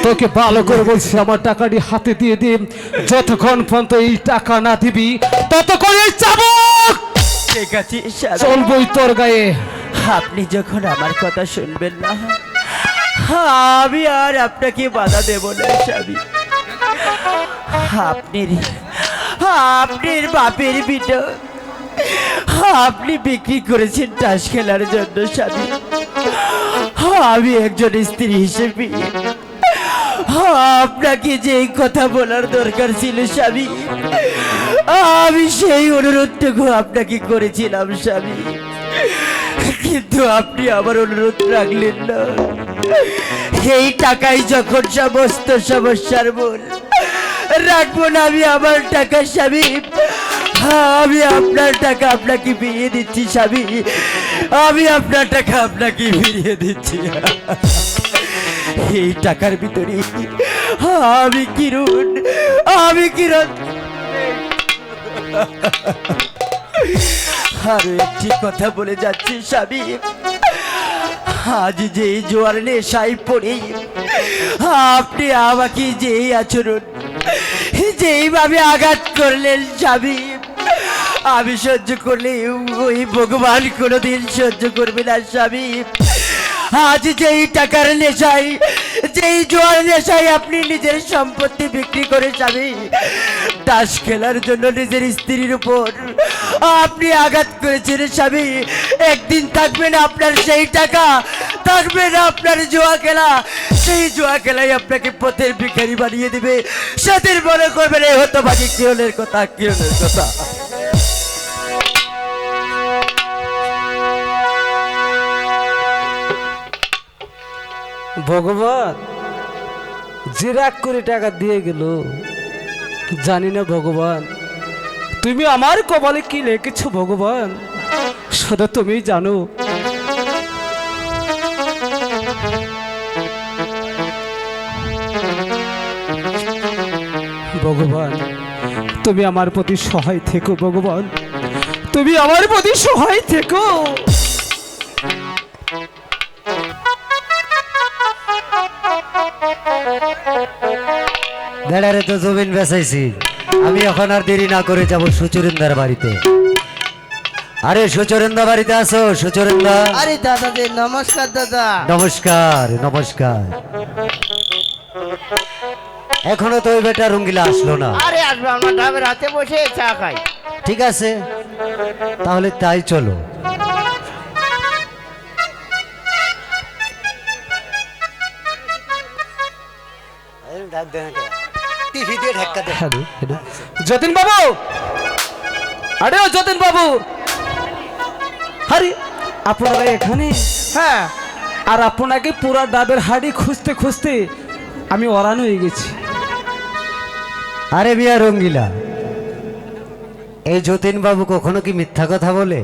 তোকে ভালো করে বলছি আমার টাকাটি হাতে দিয়ে দিন, যতক্ষণ পর্যন্ত এই টাকা না দিবি ততক্ষণ এই চাবুক ঠিক আছে স্বামী, চলবই তোর গায়ে। আপনি যখন আমার কথা শুনবেন না আমি আর আপনাকে বাধা দেব না স্বামী। আপনার বাপের বিটা আপনি বিক্রি করেছেন তাস খেলার জন্য স্বামী। আমি একজন স্ত্রী হিসেবে আপনাকে যে কথা বলার দরকার ছিল স্বামী, আমি সেই অনুরোধটুকু আপনাকে করেছিলাম স্বামী। কিন্তু আপনি আমার অনুরোধ রাখলেন না। এই টাকাই যখন সমস্ত সমস্যার মূল, রাখবো না আমি আমার টাকা স্বামী। আমি আপনার টাকা আপনাকে ফিরিয়ে দিচ্ছি স্বামী, আমি আপনার টাকা আপনাকে ফিরিয়ে দিচ্ছি। এই টাকার ভিতরে আমি কিরণ, আমি কিরণ। আরো একটি কথা বলে যাচ্ছি স্বামী, আজ যে জোয়ার নেশায় পড়ে আপনি আমাকে যেই আচরণ, যেইভাবে আঘাত করলেন স্বামী, আমি সহ্য করলে ওই ভগবান কোনোদিন সহ্য করবে না স্বামী। আজ যেই টাকার নেশায়, যেই জোয়ার নেশায় আপনি নিজের সম্পত্তি বিক্রি করে স্বামী তাস খেলার জন্য নিজের স্ত্রীর উপর আপনি আঘাত করেছেন স্বামী, একদিন থাকবে না আপনার সেই টাকা, থাকবে না আপনার জোয়া খেলা। সেই জোয়া খেলাই আপনাকে পথের ভিখারি বানিয়ে দিবে। সেদিন মনে করবেন এই হতভাগী কিরণের কথা, কিরণের কথা। ভগবান যে রাগ করে টাকা দিয়ে গেল, জানি না ভগবান তুমি আমার কপালে কি লিখেছো ভগবান, শুধু তুমি জানো। ভগবান তুমি আমার প্রতি সহায় থেকো ভগবান, তুমি আমার প্রতি সহায় থেকো। বেড়ারে তো জমিন বেচাইছি, আমি এখন আর দেরি না করে যাব সুচরিন্দার বাড়িতে। আরে সুচরিন্দা বাড়িতে আসো সুচরিন্দা। আরে দাদা যে নমস্কার দাদা। নমস্কার নমস্কার। এখনো তো ওই বেটা রঙ্গিলা আসলো না। আরে আসবে, আমরা ডাবের হাতে বসে চা খাই। ঠিক আছে তাহলে তাই চলো। যতীন বাবু, আরে ও যতীন বাবু, আরে আপনারা এখানে? হ্যাঁ, আর আপনাকে পুরা ডাবের হাড়ি খুঁজতে খুঁজতে আমি অরান হয়ে গেছি। আরে মিয়া রঙ্গিলা, এই যতীন বাবু কখনো কি মিথ্যা কথা বলে?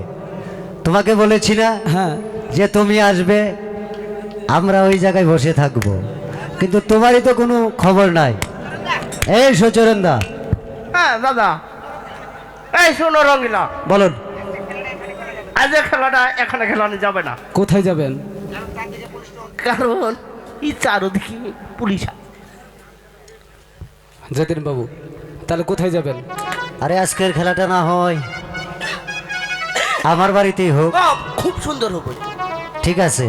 তোমাকে বলেছি না হ্যাঁ যে তুমি আসবে, আমরা ওই জায়গায় বসে থাকবো, কিন্তু তোমারই তো কোনো খবর নাই। এই সুচরন্দা। হ্যাঁ দাদা। এই শোনো রঙ্গিলা, বলুন। আজ খেলাটা এখানে খেলানো যাবে না। কোথায় যাবেন? কারণ এই চারদিকে পুলিশ আছে। যতীন বাবু তাহলে কোথায় যাবেন? আরে আজকের খেলাটা না হয় আমার বাড়িতেই হোক। খুব সুন্দর হবে। ঠিক আছে,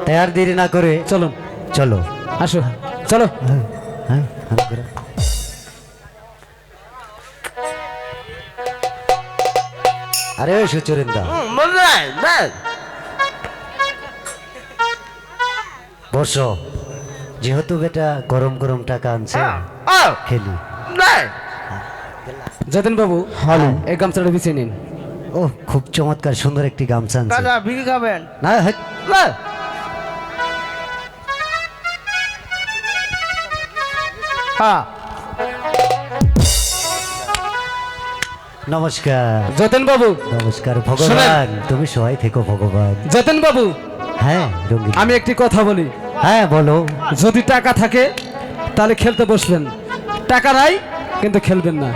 তাই আর দেরি না করে চলুন। চলো আসো চলো। হ্যাঁ হ্যাঁ করে। আরে ওই সুচরিন্দা বসো, যেহেতু বেটা গরম গরম টাকা আনছে খেলি। যতীন বাবু এই গামছাটা বিছিয়ে নিন। ও খুব চমৎকার সুন্দর একটি গামছা আনছে। দাদা বিড়ি খাবেন? না হেৎ, হ্যাঁ। নমস্কার যতীন বাবু। নমস্কার। ভগবান তুমি সহায় থেকো ভগবান। যতীন বাবু হ্যাঁ রঙ্গিন, আমি একটি কথা বলি। হ্যাঁ বলো। যদি টাকা থাকে তাহলে খেলতে বসবেন, টাকা নাই কিন্তু খেলবেন না।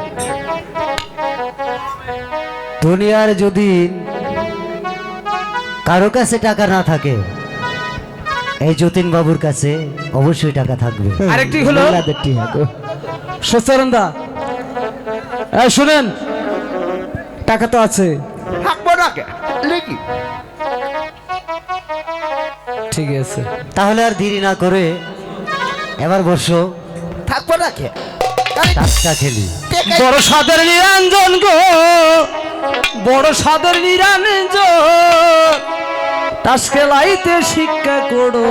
দুনিয়ার যদি কারো কাছে টাকা না থাকে, এই যতীন বাবুর কাছে অবশ্যই টাকা থাকবে। আরেকটি হলো সচরন্দা, শুনেন, টাকা তো আছে, থাকবো না কে লিখি। ঠিক আছে তাহলে আর দেরি না করে এবার বসো, থাকবো না কে? টাকা খেলি। বড় সাদের নিরঞ্জন গো, বড় সাদের নিরঞ্জন, তাস খেলাইতে শিক্ষা করো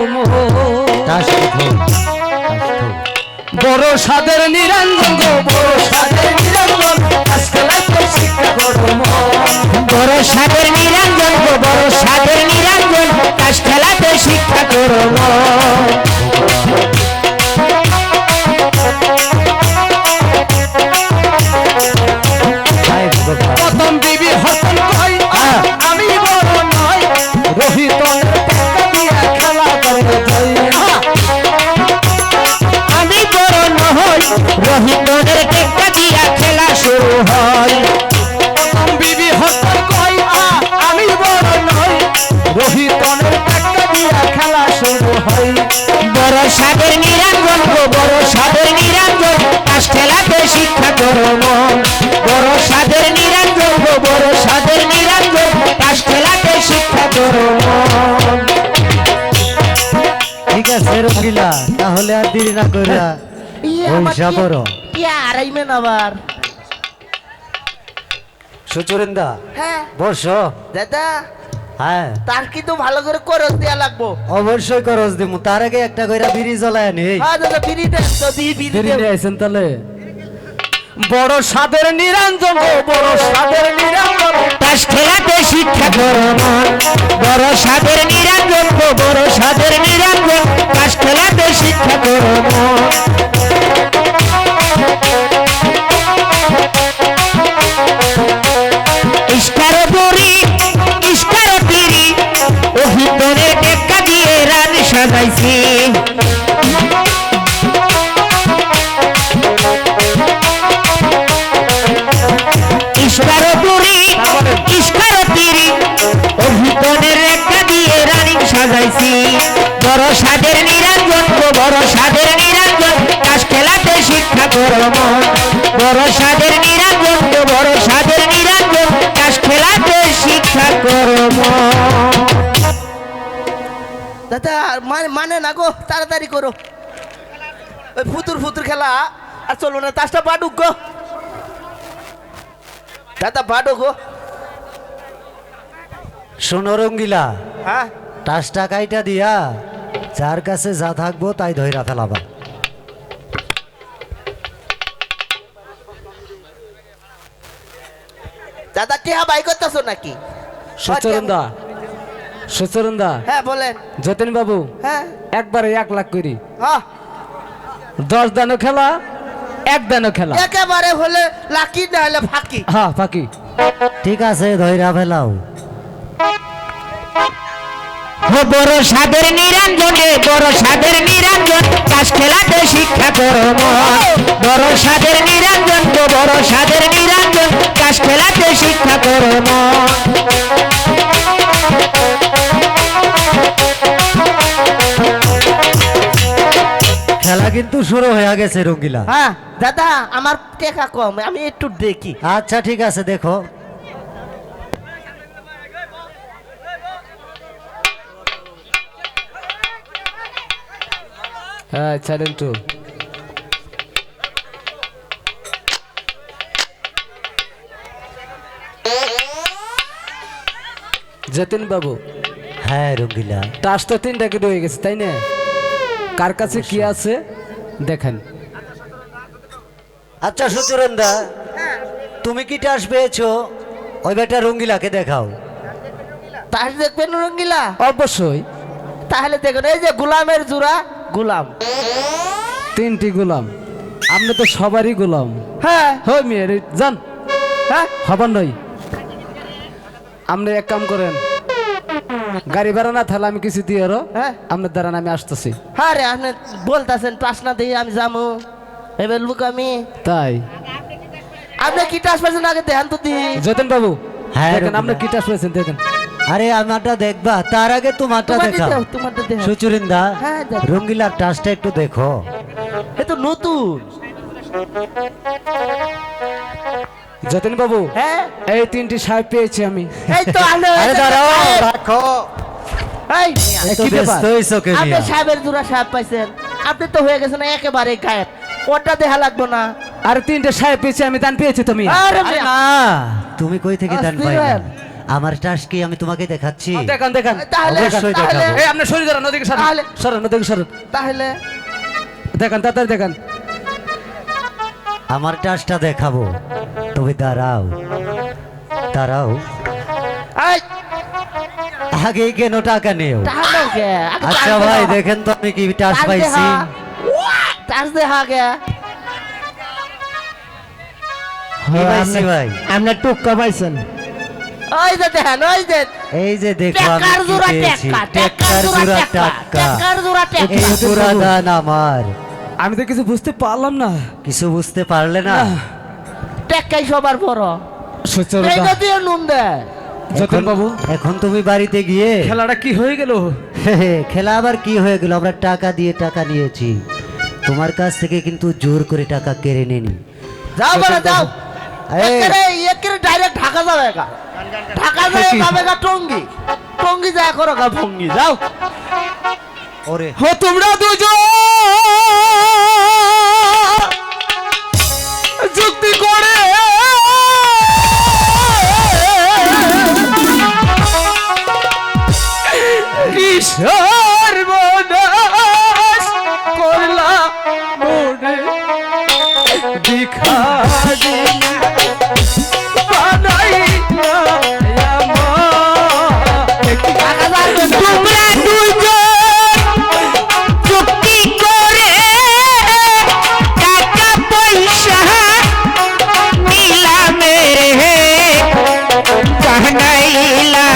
তাস খেলো, তাস খেলো। বড় সাদের নিরঞ্জন গো, বড় সাদের নিরঞ্জন নিরঞ্জন তাস খেলাতে শিক্ষা করো মন। বড় সাদের নিরঞ্জন গো বড় সাদের নিরঞ্জন তাস খেলাতে শিক্ষা করো মন। তাই বাবা। প্রথম বিবি হতন কই আমি বড় নই রোহিত খেলা করে জয় আমি বড় নহই রোহিতনের টেক্কা দিয়া খেলা শুরু হয়। বিবি হতন কই আমি বড় নই রোহিতনের টাকা দিয়া খেলা শুরু হয় বড় সাদের নিরঞ্জন গো বড় সাদের নিরঞ্জন তাস খেলাতে শিক্ষা করো মন। বড় সাদের নিরঞ্জন গো বড় সাদের নিরঞ্জন তাস খেলাতে শিক্ষা করো মন। ঠিক আছে রঙ্গিলা, তাহলে আর দেরি না কইরা ওইসা করো। আড়াইমেন আবার। সুচরিন্দা হ্যাঁ বসো। দাদা হ্যাঁ তার কিন্তু ভালো করে করস দেয়া লাগবো। অবশ্যই করস দিমু, তার আগে একটা কইরা বিড়ি জ্বলায় নেই। হ্যাঁ দাদা বিড়ি দেন তো বিড়ি দেরি দেন। নিয়ে আইছেন তাহলে বড় সাদের নিরঞ্জন গো বড় সাদের নিরঞ্জন তাস খেলাতে শিক্ষা করো মন। বড় সাদের নিরঞ্জন গো বড় সাদের নিরঞ্জন তাস খেলাতে শিক্ষা করো মন। ইস্কারো বুড়ি ইস্কারো তিরি ও ভিতরে টেক্কা দিয়ে রান সাজাইছি। ইস্কারো বুড়ি ইস্কারো তিরি ও ভিতরে টেক্কা দিয়ে রানিং সাজাইছি। বড় সাদের নিরঞ্জন গো বড় সাদের নিরঞ্জন তাস খেলাতে শিক্ষা করো মন। বড় সাদের নিরঞ্জন গো বড় সাদের নিরঞ্জন তাস খেলাতে শিক্ষা করো মন। দাদা মানে না গো, তাড়াতাড়ি করো। ওই ফুতুর ফুতুর খেলা আর চলো না, তাসটা বাডুক গো দাদা, বাডুক গো। শোনো রঙ্গিলা, হ্যাঁ টাসটা কাইটা দিয়া যার কাছে যা থাকবো তাই ধইরা ফেলাবা। দাদা টিহা বাই করতেছো নাকি? সুচরন্দা সুচরন্দা হ্যাঁ বলেন। যতীন বাবু হ্যাঁ একবারে 1 লাখ করি হ্যাঁ 10 দানো খেলা 1 দানো খেলা একেবারে হলে লাকি না হলে ফাঁকি। হ্যাঁ ফাঁকি ঠিক আছে ধইরা ফেলাও। ও বড় সাদের নিরঞ্জনে বড় সাদের নিরঞ্জন তাস খেলাতে শিক্ষা করো মন। বড় সাদের নিরঞ্জন গো বড় সাদের নিরঞ্জন তাস খেলাতে শিক্ষা করো মন। খেলা কিন্তু শুরু হয়ে গেছে রঙ্গিলা। হ্যাঁ দাদা আমার টেকা কম, আমি একটু দেখি। আচ্ছা ঠিক আছে দেখো। হ্যাঁ চ্যালেঞ্জ টু যতীন বাবু হ্যাঁ রঙ্গিলা, টাস তো 3টাকে রয়ে গেছে তাই না? কার কাছে কি আছে দেখেন। আচ্ছা সুচরন্দা, তুমি কি টাস পেয়েছো? ওই বেটা রঙ্গিলাকে দেখাও। তাহলে দেখবেন রঙ্গিলা? অবশ্যই তাহলে দেখুন এই যে গোলামের জোড়া গোলাম। 3টি গোলাম, আপনি তো সবারই গোলাম। হ্যাঁ হয় মেয়ের যান হ্যাঁ হবার নয়। আপনি এক কাম করেন, গাড়ি ভাড়া না তাহলে আমি কিছু দিয়ে হ্যাঁ। আপনার দ্বারা আমি আসতেছি। হ্যাঁ রে আপনি বলতেছেন টাস না দিয়ে আমি যাবো, এবার লুক আমি। তাই আপনি কি টাস পাইছেন আগে দেখান তো দি। যতীন বাবু হ্যাঁ, দেখেন রঘুনাথ। আপনি কি টাস পেয়েছেন দেখেন। আরে আমারটা দেখবা, তার আগে তোমারটা দেখাও। তোমারটা দেখাও। সুচরিন্দা, হ্যাঁ, দেখো। রঙ্গিলার টাসটা একটু দেখো। এ তো নতুন। যতীন বাবু হ্যাঁ এই 3টি সাহেব পেয়েছি আমি। এই তো আরে দাঁড়াও, রাখো। এই এত কি ব্যাপার? ব্যস্ত হইছো কে আপনি নিয়া? সাহেবের জোড়া সাহেব পাইছেন, আপনি তো হয়ে গেছেন একেবারে গায়েব। ওটা দেখা লাগবো না। আর 3টে সাহেব পেয়েছি আমি, দান পেয়েছি তুমি। আরে আরে মিয়া। না, তুমি কই থেকে দান অস্থির পাইলা? হয়ে। আমার টাস কি আমি তোমাকে দেখাচ্ছি? দেখান দেখান তাহলে অবশ্যই তাহলে দেখাবো। এই আপনি শরীর ধরেন ওদিকে সরেন তাহলে- সরেন ওদিকে সরেন তাহলে দেখান তাড়াতাড়ি দেখান। আমার টাসটা দেখাবো। তবে দাঁড়াও দাঁড়াও, এই, আগে কেন টাকা নেও? টাকা দাও কে? আগে আচ্ছা টাকা ভাই দাও। দেখেন তো আমি কি টাস টাকা দে পাইছি। হা। টাকা দে হা কে? কি পাইছি ভাই? আপনার টুক্কা পাইছেন। ওই যে দেখেন, ওই যে এই যে দেখো আমি টেক্কার কি জোড়া পেয়েছি। টেক্কা, টেক্কার জোড়া টাকা, টেক্কার জোড়া টেক্কা। এই পুরা দান আমার। আমি তো কিছু বুঝতে পারলাম না। কিছু বুঝতে পারলে না? টেক্কাই সবার বড়। সুচরদা, এইটা দিয়ে নুন দে। যতীন এখন বাবু, এখন তুমি বাড়িতে গিয়ে খেলাটা কি হয়ে গেল? খেলা আবার কি হয়ে গেল? আমরা টাকা দিয়ে টাকা নিয়েছি, তোমার কাছ থেকে কিন্তু জোর করে টাকা কেড়ে নিনি। যাও বলে যাও। এই। একেরে ডাইরেক্ট ঢাকা যাবে একা। ঢাকা যায় যাবে গা টঙ্গি। টঙ্গি যায় করো গা ভঙ্গি। যাও। ওরে ও তোমরা দুজন যুক্তি করে কিশোর বনাস করলা মনে ভিখারি বানাইলা আমার। ঢাকা যাবে। তোমরা দুজন চুক্তি করে টাকা পয়সা নিলামে বানাইলা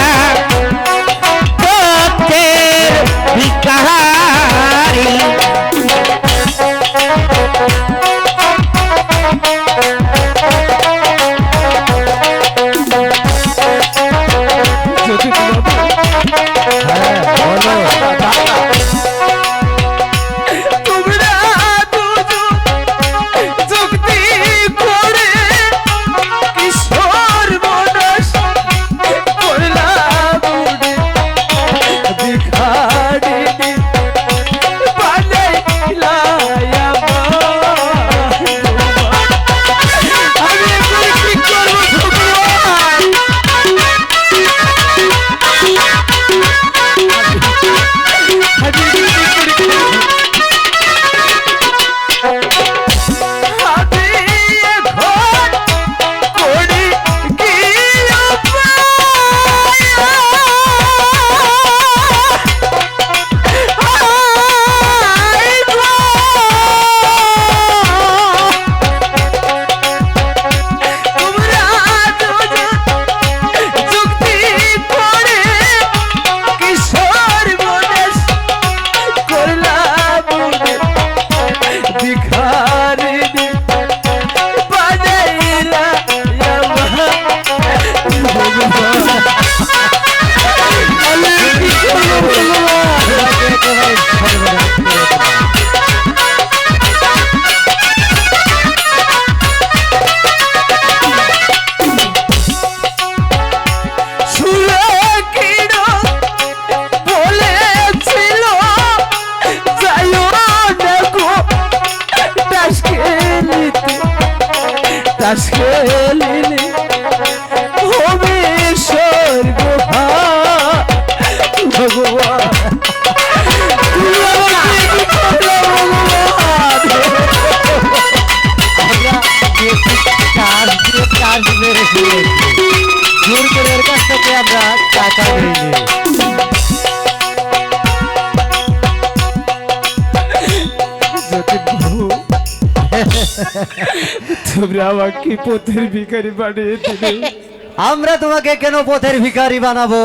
পথের ভিখারি। যতীন বাবু, হ্যাঁ বলো। তোমরা দুজন যুক্তি করে কিশোর বনাস করলা মনে ভিখারি বানাইলা আমার। আমি এখন কি করবো ভগবান? আমি এখন করি কি তোমরা যুক্তি করে কিশোর বনাস করলা মনে ভিখারি বানাইলা আমার। আমি কি করবো ভগবান? শুনে কিনো বলেছিল যাইও না গো তাস খেলিতে, তাস খেলিলে হবে স্বর্গ ভগবান। তুমি আমাকে কি করলে ভগবান? টাস দিয়ে টাস মেরে ফেলেছি। জোর করে এর কাছ থেকে আমরা টাকা নিইনি। যতীন বাবু, তোমরা আমাকে পথের ভিখারি বানিয়ে দিলে। আমরা তোমাকে কেন পথের ভিখারি বানাবো?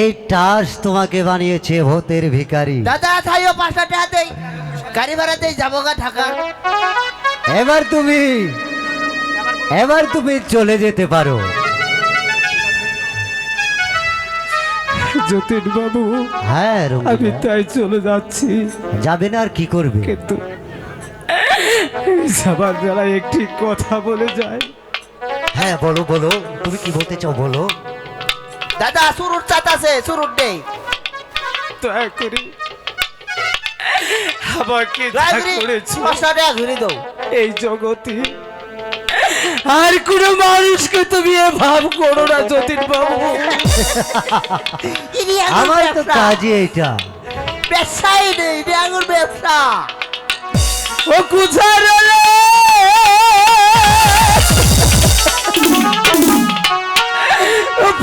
এই টাস তোমাকে বানিয়েছে ভূতের ভিখারি। দাদা থাইও 5টা টাকা দেই। গাড়ি ভাড়া দেই যাবো গা ঢাকা। এবার তুমি চলে যেতে পারো। যতীন বাবু, হ্যাঁ আমি রঙ্গিলা, তাই চলে যাচ্ছি, যাবে না আর কি করবে? কিন্তু যাবার বেলায় একটি কথা বলে যায়। হ্যাঁ বলো বলো, তুমি কি বলতে চাও বলো। দাদা সুরুট চাট আছে, সুরুট দেই। দয়া করে আমাকে যা রাজরি করেছো 5টা টাকা ঘুরে দাও। এই জগতে আর কোনো মানুষকে তুমি এ ভাব করো না যতীন বাবু। ইনি আমার তো ব্যবসা। কাজই এটা। ব্যবসাই নেই, এটা আঙুর ব্যবসা। ও কুছারে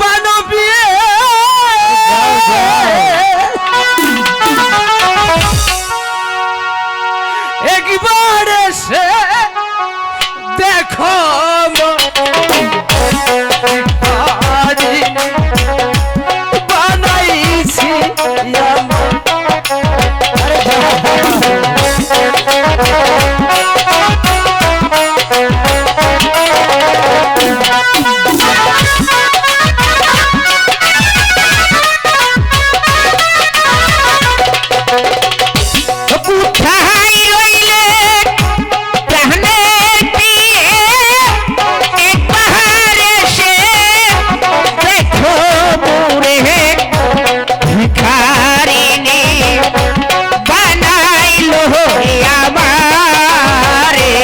পানপিয়ে একবার এসে দেখো বানাইছি কোথায় রইলে প্রাণের প্রিয়ে একবার এসে দেখো মোরে ভিখারিনী বানাইলো আমারে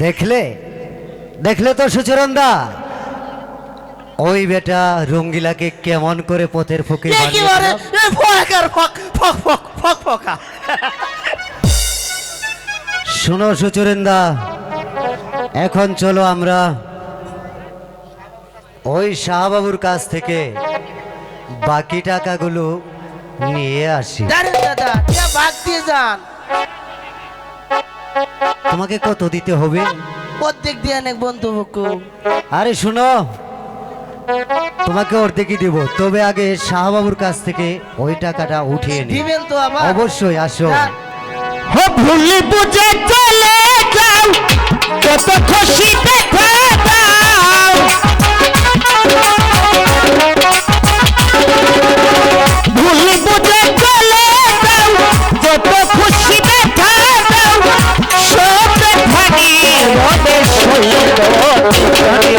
দেখলে দেখলে তো সুচরণদা, ওই বেটা রঙ্গিলাকে কেমন করে পথের ফকির বানিয়ে একেবারে দিল। ফকার ফক ফক ফক ফক ফকা। শোনো সুচরণদা, এখন চলো আমরা ওই শাহবাবুর কাছ থেকে বাকি টাকাগুলো নিয়ে আসি। জানেন দাদা, এটা ভাগ দিয়ে যান। তোমাকে কত দিতে হবে? অর্ধেক দিয়ে অনেক বন্ধু হুকুম। আরে শোনো, তোমাকে অর্ধেকই দেব, তবে আগে শাহবাবুর কাছ থেকে ওই টাকাটা উঠিয়ে নি। দিবেন তো আবার? অবশ্যই আসো। যান। হো ভুলি বুঝে চলে যাও, যত খুশি দেখা দাও। ভুলি বুঝে চলে যাও, যত খুশি দেখা দাও। সব ভানি রবে সইল ভাই,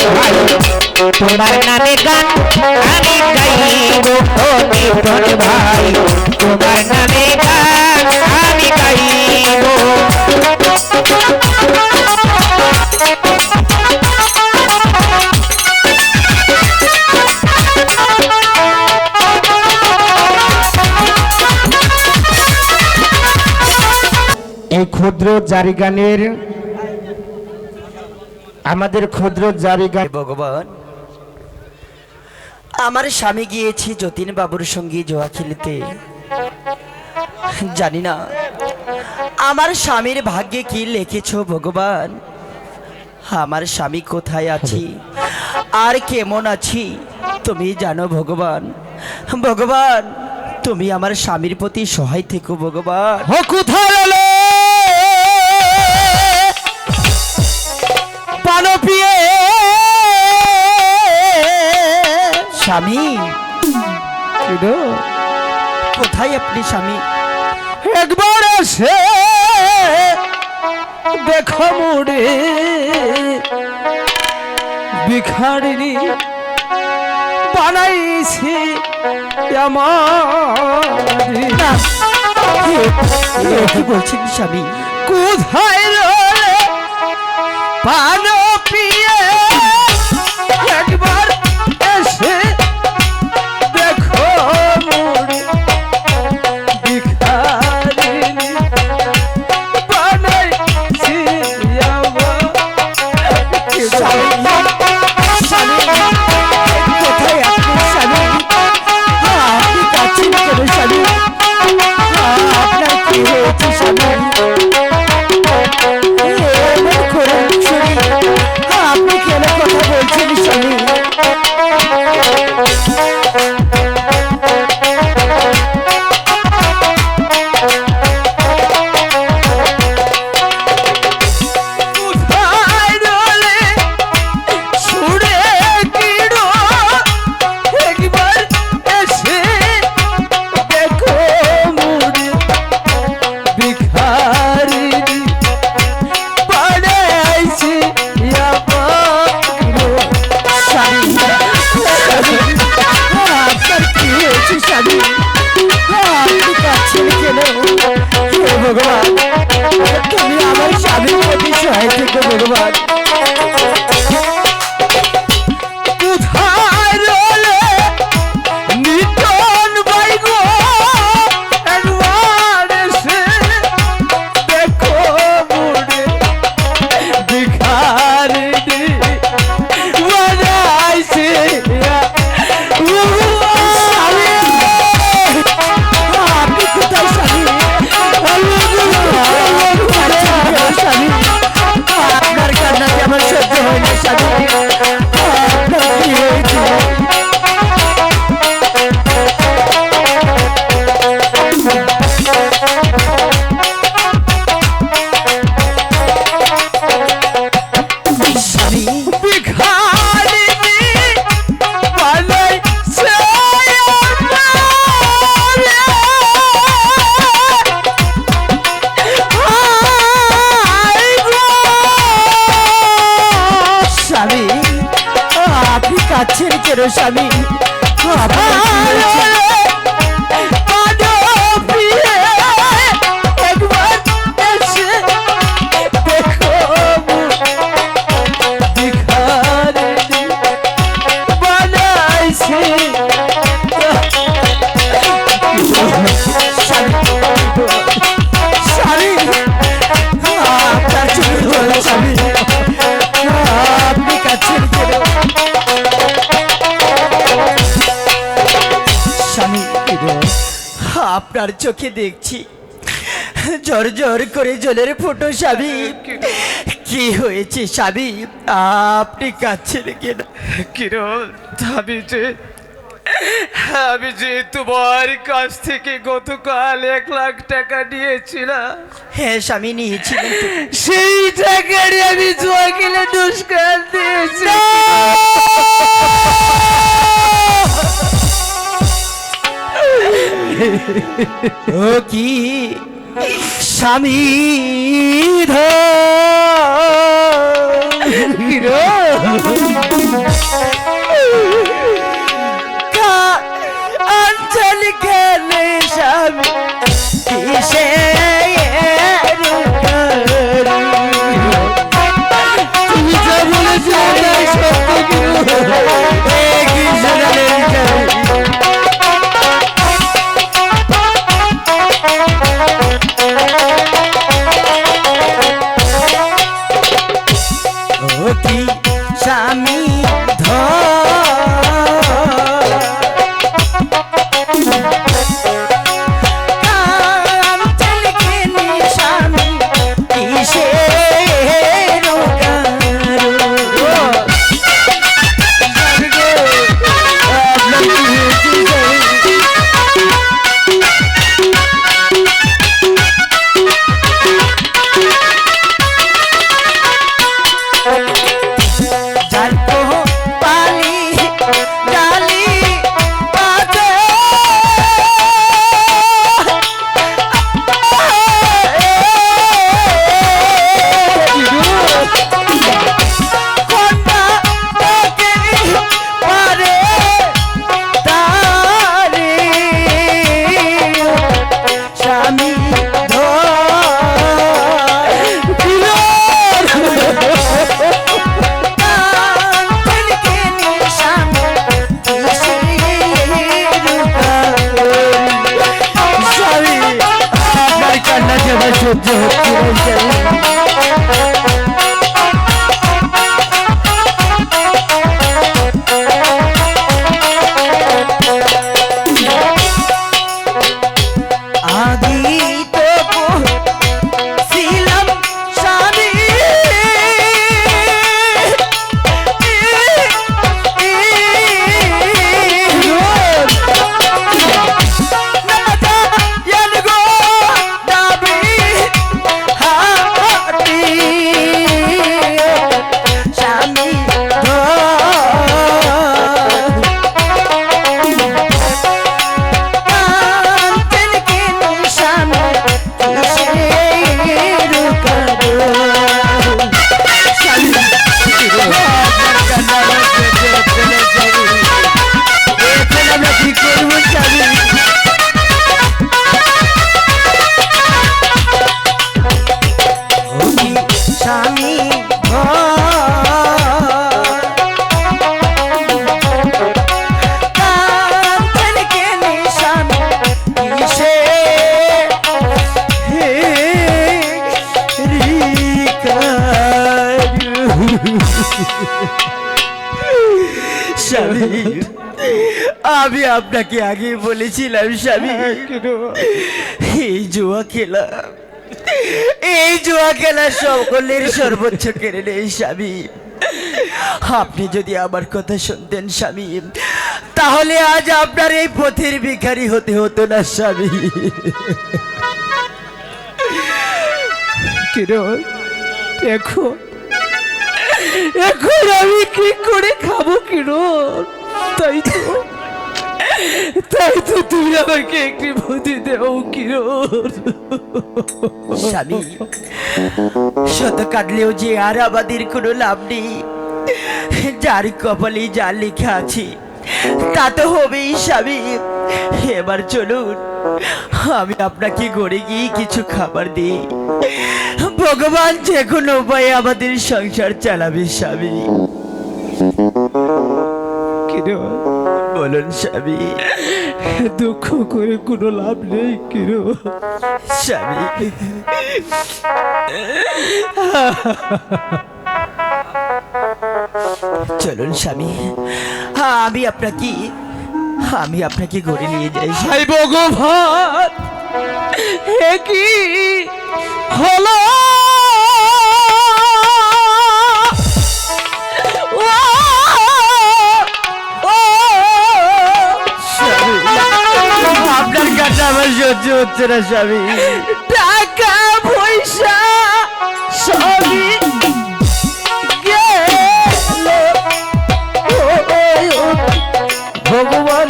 তোমার নামে গান আমি গাইব নিধন ভাই, তোমার নামে গান আমি গাইব। এই ক্ষুদ্র জারি গানের আমাদের ক্ষুদ্র জারি গান ভগবান, আমার স্বামী গিয়েছি যতীন বাবুর সঙ্গে জোয়া খেলতে। জানি না আমার স্বামীর ভাগ্যে কি লিখেছো ভগবান। আমার স্বামী কোথায় আছি আর কেমন আছি তুমি জানো ভগবান। ভগবান, তুমি আমার স্বামীর প্রতি সহায় থেকো ভগবান। ও কোথায় এলে পানপিয়ে স্বামী, কোথায় আপনি স্বামী? একবার এসে দেখো মুড়ে ভিখারিনী বানাইছি আমারি। কি বলছেন স্বামী? কোথায় রয়ে পানপিয়ে একবার এসে দেখো মুড়ে ভিখারিনী বানাইছি আমারি। কোথায় আপনি স্বামী? আপনি কাছেন কেন স্বামী? আপনার কি হয়েছে স্বামী? এমন করুন শরীর ভিখারিনী বানাইছে স্বামী আপনি কাছের কেন স্বামী আপনার কি হয়েছে? একবার এসে দেখো ভিখারিনী বানাইছে স্বামী আপনার চোখে জল স্বামী আপনি কাছের কেন স্বামী আপনার চোখে দেখছি ঝর ঝর করে জলের ফোঁটো স্বামী কি হয়েছে স্বামী আপনি কাছের কেন কিরণ আমি যে তোমার কাছ থেকে গতকাল 1,00,000 টাকা নিয়েছিলাম, হ্যাঁ স্বামী নিয়েছিলেন তো। সেই টাকা নিয়ে আমি জুয়া খেলে দুষ্কার দিয়েছি। ও কি স্বামী অঞ্চল খেলে স্বামী কিসে তুমি যা বলেছো ওটাই সত্য কিরণ। কি স্বামী স্বামী কিসে সহ্য হচ্ছে আদি তো ছিলাম স্বামী স্বামী আমি আপনাকে আগে বলেছিলাম স্বামী এই জুয়া খেলা সকলের সর্বোচ্চ কেড়ে নেই স্বামী। আপনি যদি আমার কথা শুনতেন স্বামী তাহলে আজ আপনার এই পথের ভিখারি হতে হতো না স্বামী। কিরণ দেখো এখন আমি কি করে খাবো কিরণ? তাই তো তুমি আমাকে একটি বুদ্ধি দেও কিরণ। স্বামী, শত কাঁদলেও যে আর আমাদের কোনো লাভ নেই। যার কপালে যা লেখা আছে তা তো হবেই স্বামী। এবার চলুন, আমি আপনাকে ঘরে গিয়ে কিছু খাবার দিই। ভগবান যে কোনো উপায়ে আমাদের সংসার চালাবে স্বামী। কিরণ, বলুন স্বামী। দুঃখ করে কোনো লাভ নেই কিরণ। স্বামী, চলুন স্বামী, আমি আপনাকে ঘরে নিয়ে যাই। হাই ভগবান, হে কি হলো? ও, ও, আপনার কাছে আমার সহ্য হচ্ছে না স্বামী। টাকা পয়সা সবই গেল। ভগবান,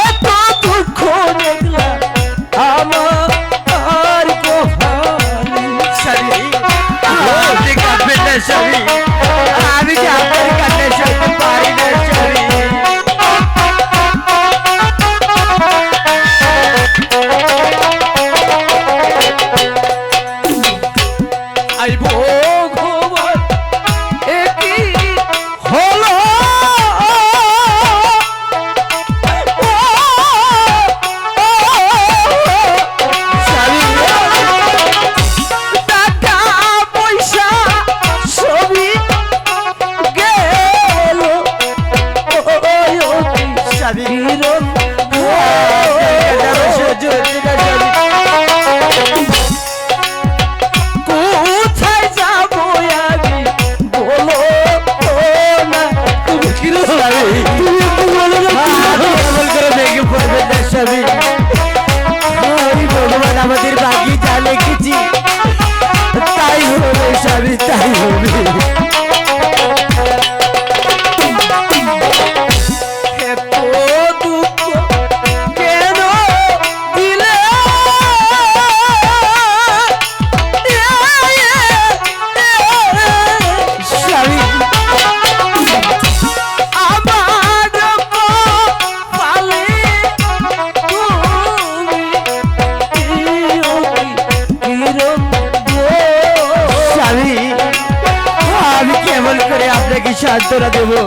এত দুঃখ দেখলাম আমার গোহালি। আপনি কাঁদবেন না স্বামী, আমি যে আপনার কাছে সইতে পারি না স্বামী। আই ভগবান, এ কি হলো? টাকা পয়সা সবই গেল। স্বামী, কিরণ, আমার সহ্য হচ্ছে না স্বামী। কোথায় যাবো আমি বলো না। তুমি কিরণ, তুমি একটু বলো না। আপনি এমন করে ভেঙে পড়বেন না স্বামী। ওই ভগবান আমাদের ভাগ্যে যা লিখেছি তাই হবে স্বামী, তাই হবে। এত দুঃখ কেন দিলে? স্বামী, আমার কপালে তুমি কিরণ গো। স্বামী, আমি কেমন করে আপনাকে সান্ত্বনা দেবো?